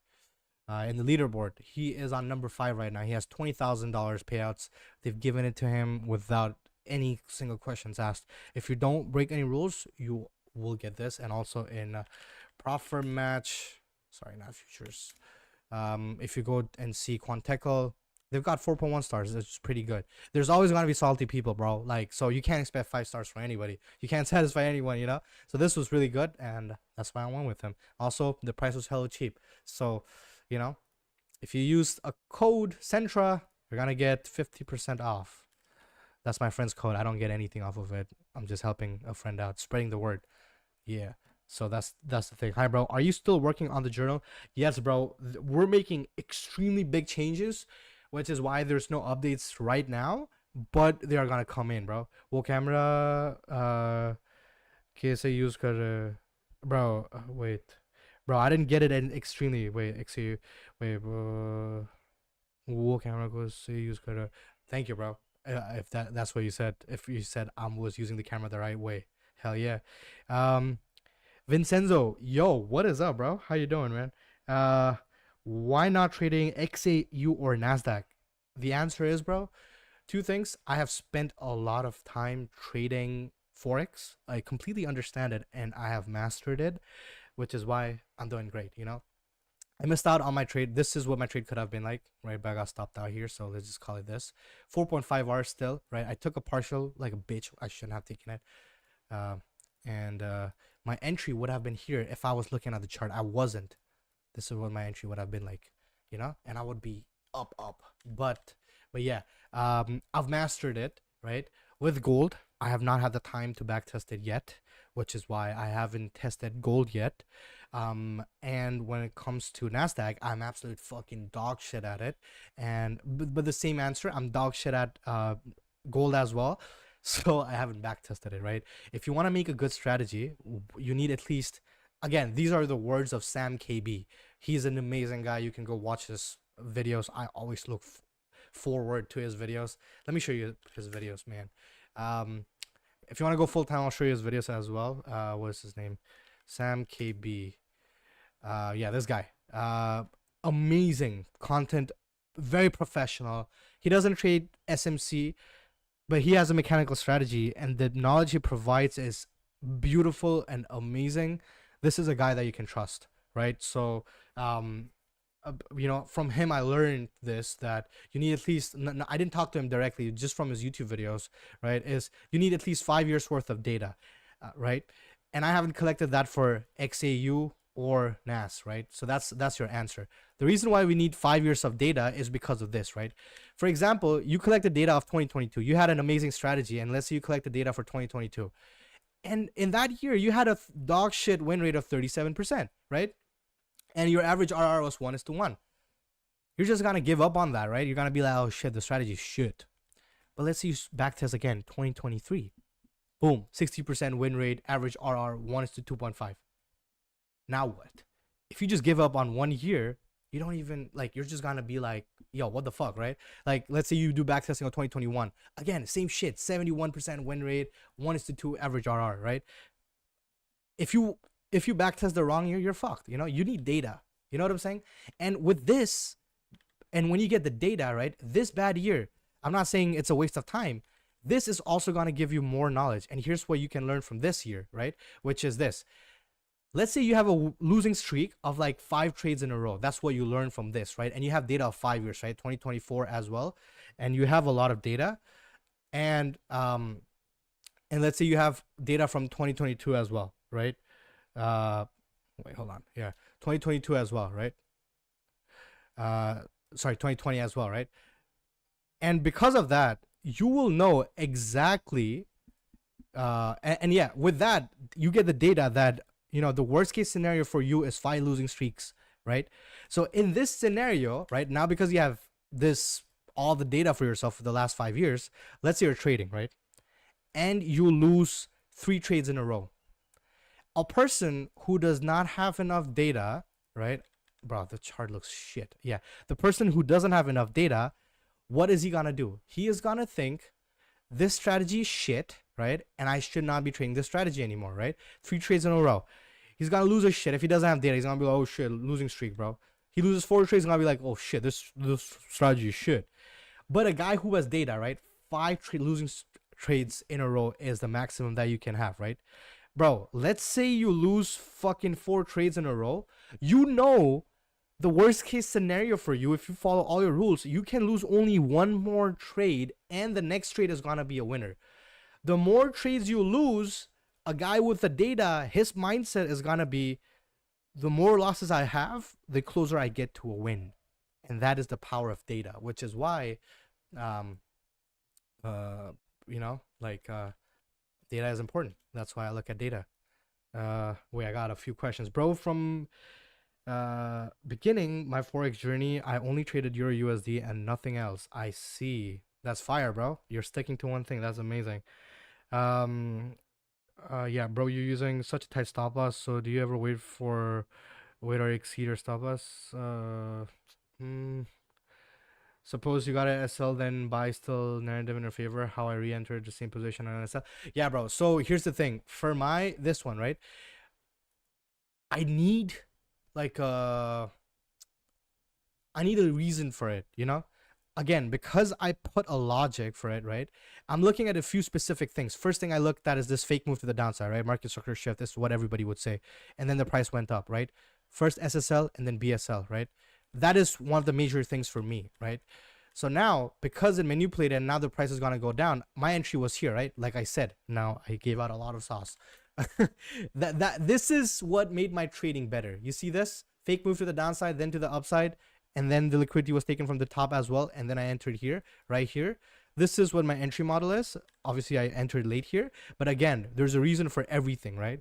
In the leaderboard, he is on number 5 right now. He has $20,000 payouts. They've given it to him without any single questions asked. If you don't break any rules, you will get this. And also in profit match, sorry, not futures. If you go and see Quanteco, they've got 4.1 stars. That's pretty good. There's always gonna be salty people, bro. Like, so you can't expect 5 stars from anybody. You can't satisfy anyone, you know. So this was really good, and that's why I went with him. Also, the price was hella cheap. So, you know, if you use a code Centra, you're gonna get 50% off. That's my friend's code. I don't get anything off of it. I'm just helping a friend out, spreading the word. Yeah. So that's the thing. Hi, bro. Are you still working on the journal? Yes, bro. We're making extremely big changes, which is why there's no updates right now, but they are gonna come in, bro. वो camera कैसे use कर bro? Wait, bro. I didn't get it in extremely. Wait, excuse. Wait, वो camera को से use कर. Thank you, bro. If that's what you said. If you said I was using the camera the right way, hell yeah. Vincenzo, yo, what is up, bro? How you doing, man? Why not trading XAU or Nasdaq? The answer is, bro, two things. I have spent a lot of time trading forex. I completely understand it, and I have mastered it, which is why I'm doing great. You know, I missed out on my trade. This is what my trade could have been like, right? But I got stopped out here, so let's just call it this. 4.5 hours still, right? I took a partial like a bitch. I shouldn't have taken it. And my entry would have been here if I was looking at the chart. I wasn't. This is what my entry would have been like, you know, and I would be up. But yeah, I've mastered it, right? With gold, I have not had the time to back test it yet, which is why I haven't tested gold yet. And when it comes to Nasdaq, I'm absolute fucking dog shit at it. And but the same answer, I'm dog shit at gold as well. So I haven't back tested it, right? If you want to make a good strategy, you need at least, again, these are the words of Sam KB. He's an amazing guy. You can go watch his videos. I always look forward to his videos. Let me show you his videos, man. If you want to go full time, I'll show you his videos as well. What is his name? Sam KB. Yeah, this guy. Amazing content, very professional. He doesn't trade SMC, but he has a mechanical strategy, and the knowledge he provides is beautiful and amazing. This is a guy that you can trust, right? So you know, from him I learned this, that you need at least, I didn't talk to him directly, just from his YouTube videos, right? Is you need at least 5 years worth of data, right? And I haven't collected that for XAU or NAS, right? So that's your answer. The reason why we need 5 years of data is because of this, right? For example, you collected data of 2022. You had an amazing strategy, and let's say you collected data for 2022. And in that year, you had a dog shit win rate of 37%, right? And your average RR was 1:1. You're just gonna give up on that, right? You're gonna be like, oh shit, the strategy is shit. But let's see you backtest again, 2023. Boom, 60% win rate, average RR 1:2.5. Now what? If you just give up on 1 year, you don't even, like, you're just gonna be like, yo, what the fuck, right? Like, let's say you do backtesting on 2021. Again, same shit, 71% win rate, 1:2 average RR, right? If you backtest the wrong year, you're fucked. You know, you need data. You know what I'm saying? And with this, and when you get the data, right, this bad year, I'm not saying it's a waste of time. This is also gonna give you more knowledge. And here's what you can learn from this year, right? Which is this. Let's say you have a losing streak of like 5 trades in a row. That's what you learn from this, right? And you have data of 5 years, right? 2024 as well. And you have a lot of data. And let's say you have data from 2022 as well, right? Wait, hold on. Yeah, 2022 as well, right? Sorry, 2020 as well, right? And because of that, you will know exactly. And yeah, with that, you get the data that, you know, the worst case scenario for you is 5 losing streaks, right? So in this scenario, right now, because you have this, all the data for yourself for the last 5 years, let's say you're trading, right? And you lose 3 trades in a row. A person who does not have enough data, right? Bro, the chart looks shit. Yeah. The person who doesn't have enough data, what is he gonna do? He is gonna think this strategy is shit, right? And I should not be trading this strategy anymore, right? 3 trades in a row. He's gonna lose his shit. If he doesn't have data, he's gonna be like, oh shit, losing streak, bro. He loses 4 trades, he's gonna be like, oh shit, this strategy is shit. But a guy who has data, right? 5 losing trades in a row is the maximum that you can have, right? Bro, let's say you lose fucking 4 trades in a row. You know, the worst case scenario for you, if you follow all your rules, you can lose only 1 more trade, and the next trade is gonna be a winner. The more trades you lose, a guy with the data, his mindset is gonna be, the more losses I have, the closer I get to a win. And that is the power of data, which is why like data is important. That's why I look at data. Wait, I got a few questions, bro. From beginning my forex journey, I only traded Euro USD and nothing else. I see. That's fire, bro. You're sticking to one thing. That's amazing. Um, yeah, bro. You're using such a tight stop loss. So do you ever wait or exceed your stop loss? Hmm. Suppose you got an SL, then buy still narrative in your favor. How I re-entered the same position on SL. Yeah, bro. So here's the thing. For this one, right? I need like I need a reason for it, Again, because I put a logic for it, right? I'm looking at a few specific things. First thing I looked at is this fake move to the downside, right? Market structure shift. This is what everybody would say. And then the price went up, right? First SSL and then BSL, right? That is one of the major things for me, right? So now, because it manipulated and now the price is going to go down, my entry was here, right? Like I said, now I gave out a lot of sauce. This is what made my trading better. You see this? Fake move to the downside, then to the upside, and then the liquidity was taken from the top as well, and then I entered here, right here. This is what my entry model is. Obviously, I entered late here, but again, there's a reason for everything, right?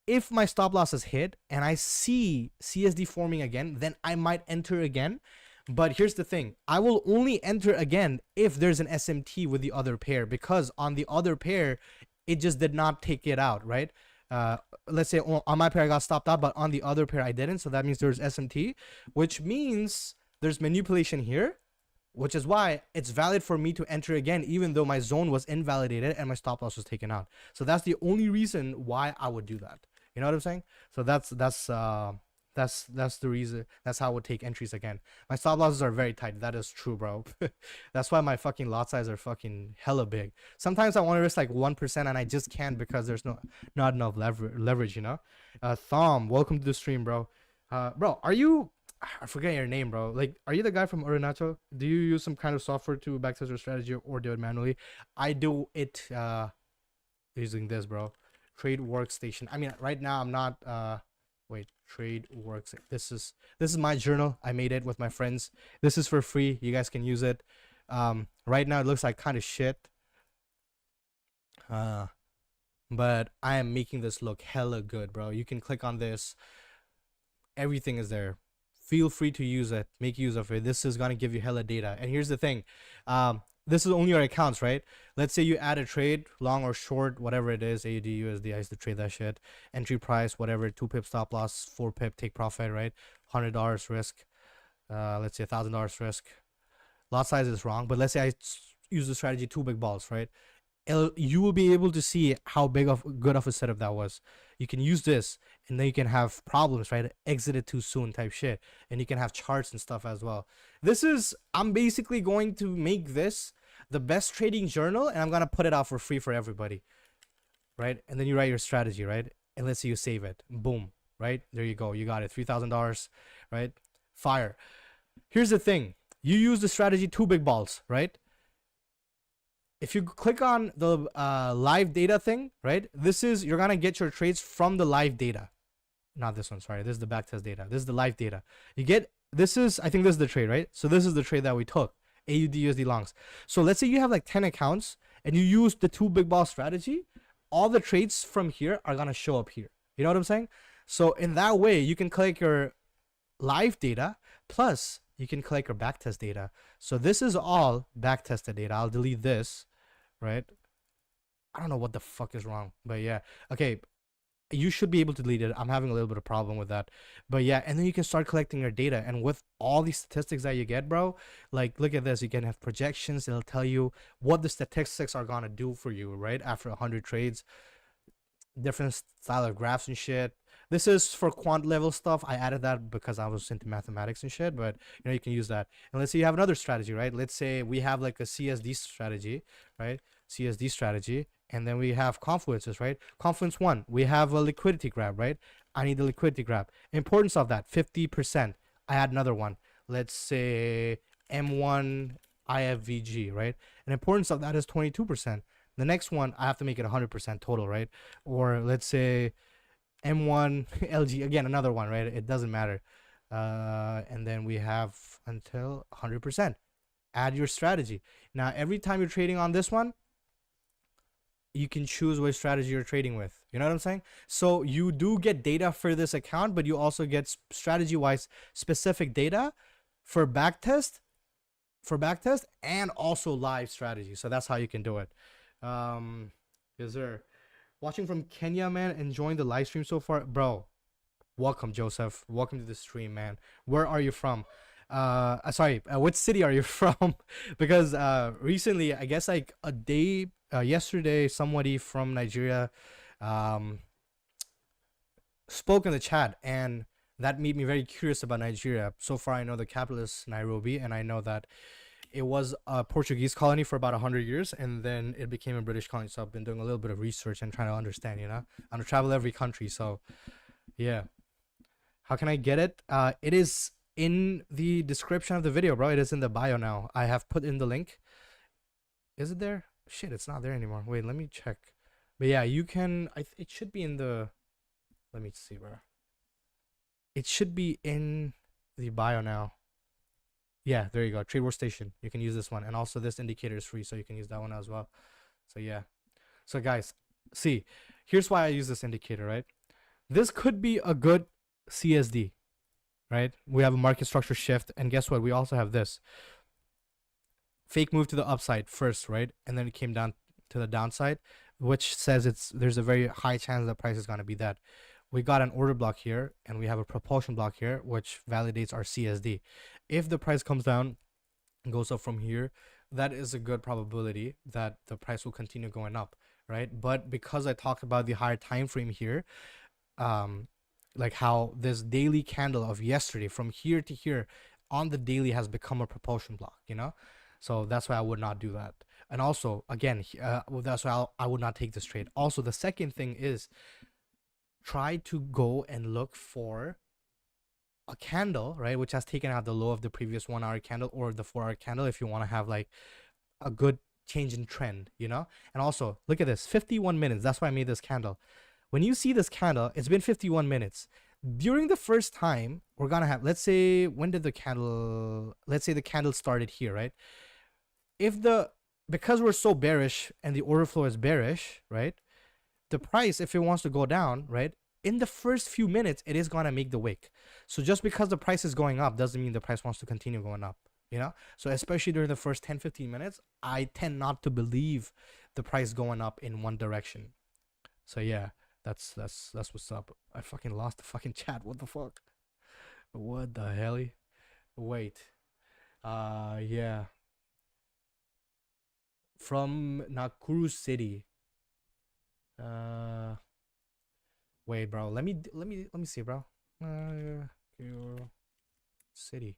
If my stop loss is hit and I see CSD forming again, then I might enter again. But here's the thing. I will only enter again if there's an SMT with the other pair, because on the other pair, it just did not take it out, right? Let's say on my pair I got stopped out, but on the other pair I didn't. So that means there's SMT, which means there's manipulation here, which is why it's valid for me to enter again, even though my zone was invalidated and my stop loss was taken out. So that's the only reason why I would do that. You know what I'm saying? So that's the reason. That's how I would take entries again. My stop losses are very tight. That is true, bro. That's why my fucking lot size are fucking hella big. Sometimes I want to risk like 1% and I just can't because there's not enough leverage, Thom, welcome to the stream, bro. Bro, are you? I forget your name, bro. Like, are you the guy from Orinato? Do you use some kind of software to backtest your strategy or do it manually? I do it using this, bro. Trade workstation. I mean, right now I'm not wait, trade works. This is my journal. I made it with my friends. This is for free. You guys can use it. Right now it looks like kind of shit. But I am making this look hella good, bro. You can click on this. Everything is there. Feel free to use it. Make use of it. This is gonna give you hella data. And here's the thing. This is only your accounts, right? Let's say you add a trade, long or short, whatever it is, AUD, USD, I used to trade that shit. Entry price, whatever, 2 pip stop loss, 4 pip take profit, right? $100 risk. Let's say $1,000 risk. Lot size is wrong, but let's say I use the strategy 2 big balls, right? You will be able to see how good of a setup that was. You can use this and then you can have problems, right? Exit it too soon type shit. And you can have charts and stuff as well. I'm basically going to make this the best trading journal and I'm going to put it out for free for everybody, right? And then you write your strategy, right? And let's say you save it. Boom, right? There you go. You got it. $3,000, right? Fire. Here's the thing. You use the strategy 2 big balls, right? If you click on the live data thing, right? You're going to get your trades from the live data. Not this one, sorry. This is the backtest data. This is the live data. I think this is the trade, right? So this is the trade that we took. AUD USD longs. So let's say you have like 10 accounts and you use the 2 big ball strategy. All the trades from here are going to show up here. You know what I'm saying? So in that way, you can collect your live data plus you can collect your backtest data. So this is all backtested data. I'll delete this, right? I don't know what the fuck is wrong, but yeah. Okay, you should be able to delete it. I'm having a little bit of problem with that, but yeah. And then you can start collecting your data, and with all these statistics that you get, bro, like look at this. You can have projections. It'll tell you what the statistics are gonna do for you, right? After 100 trades, different style of graphs and shit. This is for quant level stuff. I added that because I was into mathematics and shit, but you can use that. And let's say you have another strategy, right? Let's say we have like a CSD strategy, right? CSD strategy, and then we have confluences, right? Confluence 1, we have a liquidity grab, right? I need the liquidity grab. Importance of that, 50%. I add another one. Let's say M1 IFVG, right? And importance of that is 22%. The next one, I have to make it 100% total, right? Or let's say M1 LG, again, another one, right? It doesn't matter. And then we have until 100%. Add your strategy. Now, every time you're trading on this one, you can choose which strategy you're trading with. You know what I'm saying? So you do get data for this account, but you also get strategy wise specific data for backtest, and also live strategy. So that's how you can do it. Is there watching from Kenya, man? Enjoying the live stream so far, bro. Welcome, Joseph. Welcome to the stream, man. Where are you from? Sorry, what city are you from? Because recently, I guess like a day, yesterday, somebody from Nigeria, um, spoke in the chat, and that made me very curious about Nigeria. So far, I know the capital is Nairobi, and I know that it was a Portuguese colony for about 100 years, and then it became a British colony. So I've been doing a little bit of research and trying to understand. I'm gonna travel every country, so yeah. How can I get it? It is in the description of the video, bro. It is in the bio now. I have put in the link. Is it there? Shit, it's not there anymore. Wait, let me check. But yeah, you can. It should be in the. Let me see, bro. It should be in the bio now. Yeah, there you go. Trade Workstation. You can use this one, and also this indicator is free, so you can use that one as well. So yeah. So guys, see, here's why I use this indicator, right? This could be a good CSD, right? We have a market structure shift, and guess what? We also have this fake move to the upside first, right? And then it came down to the downside, which says there's a very high chance the price is going to be that. We got an order block here, and we have a propulsion block here, which validates our CSD. If the price comes down and goes up from here, that is a good probability that the price will continue going up, right? But because I talked about the higher time frame here, like how this daily candle of yesterday from here to here on the daily has become a propulsion block, so that's why I would not do that. And also, again, that's why I would not take this trade. Also, the second thing is try to go and look for a candle, right, which has taken out the low of the previous 1 hour candle or the 4 hour candle if you want to have like a good change in trend, And also, look at this, 51 minutes. That's why I made this candle. When you see this candle, it's been 51 minutes. During the first time, we're gonna have, let's say, the candle started here, right? Because we're so bearish and the order flow is bearish, right? The price, if it wants to go down, right? In the first few minutes, it is gonna make the wick. So just because the price is going up doesn't mean the price wants to continue going up, So especially during the first 10-15 minutes, I tend not to believe the price going up in one direction. So yeah. That's what's up. I fucking lost the fucking chat. What the fuck? What the hell? Wait. Yeah. From Nakuru City. Wait, bro. Let me see, bro. Nakuru City.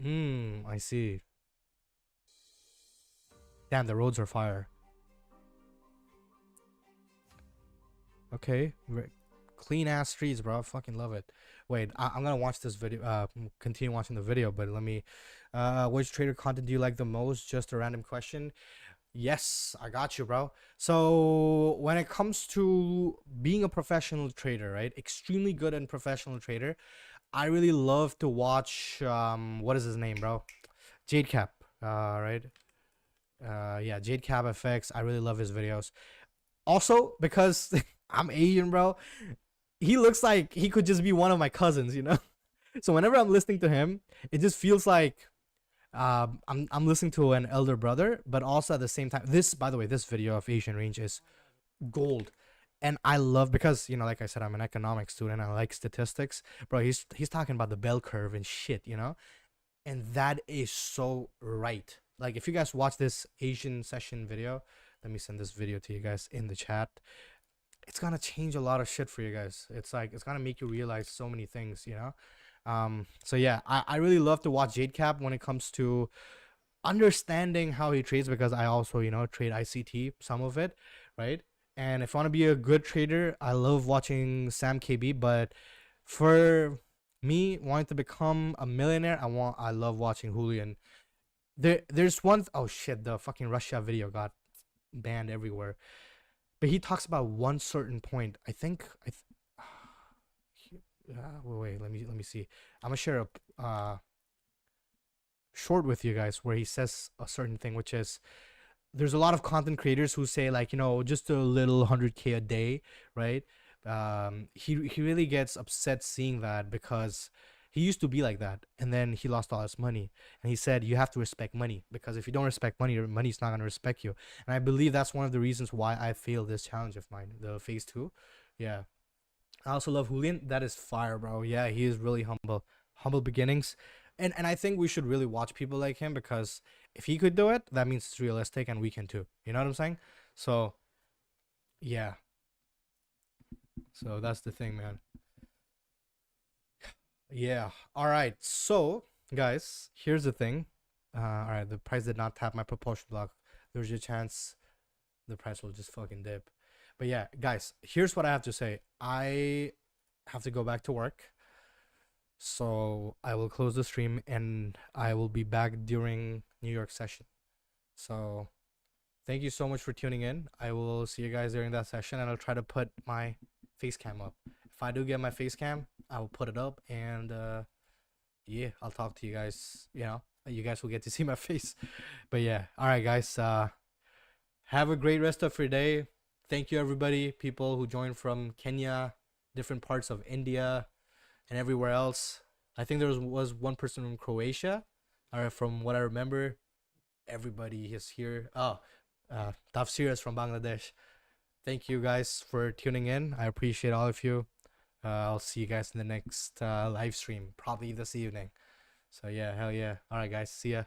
I see. Damn, the roads are fire. Okay, clean ass streets, bro. I fucking love it. Wait, I'm gonna watch this video. Continue watching the video, but let me. Which trader content do you like the most? Just a random question. Yes, I got you, bro. So when it comes to being a professional trader, right? Extremely good and professional trader. I really love to watch. What is his name, bro? Jade Cap. Right. Yeah, Jade Cap FX. I really love his videos. Also, because I'm Asian, bro, he looks like he could just be one of my cousins, So whenever I'm listening to him, it just feels like I'm listening to an elder brother, but also at the same time, by the way, this video of Asian range is gold. And I love, because, like I said, I'm an economics student. I like statistics. Bro, he's talking about the bell curve and shit, And that is so right. Like, if you guys watch this Asian session video, let me send this video to you guys in the chat. It's gonna change a lot of shit for you guys. It's gonna make you realize so many things, So yeah, I really love to watch Jade Cap when it comes to understanding how he trades, because I also, trade ICT, some of it, right? And if I want to be a good trader, I love watching Sam KB. But for me, wanting to become a millionaire, I love watching Julian. There's one. Oh shit, the fucking Russia video got banned everywhere. But he talks about one certain point. I think wait, let me see. I'm gonna share a short with you guys where he says a certain thing, which is there's a lot of content creators who say like, just a little 100K a day, right? He really gets upset seeing that because he used to be like that, and then he lost all his money. And he said you have to respect money, because if you don't respect money, your money's not gonna respect you. And I believe that's one of the reasons why I failed this challenge of mine, the phase two. Yeah. I also love Julian. That is fire, bro. Yeah, he is really humble. Humble beginnings. And I think we should really watch people like him, because if he could do it, that means it's realistic and we can too. You know what I'm saying? So, yeah. So that's the thing, man. Yeah. All right. So, guys, here's the thing. All right, the price did not tap my propulsion block. There's a chance the price will just fucking dip. But yeah, guys, here's what I have to say. I have to go back to work. So I will close the stream and I will be back during New York session. So thank you so much for tuning in. I will see you guys during that session, and I'll try to put my face cam up. If I do get my face cam, I will put it up, and yeah, I'll talk to you guys. You guys will get to see my face. But yeah, all right, guys. Have a great rest of your day. Thank you, everybody. People who joined from Kenya, different parts of India, and everywhere else. I think there was one person from Croatia, or from what I remember. Everybody is here. Oh, Tafsir is from Bangladesh. Thank you guys for tuning in. I appreciate all of you. I'll see you guys in the next live stream, probably this evening. So yeah, hell yeah. All right, guys. See ya.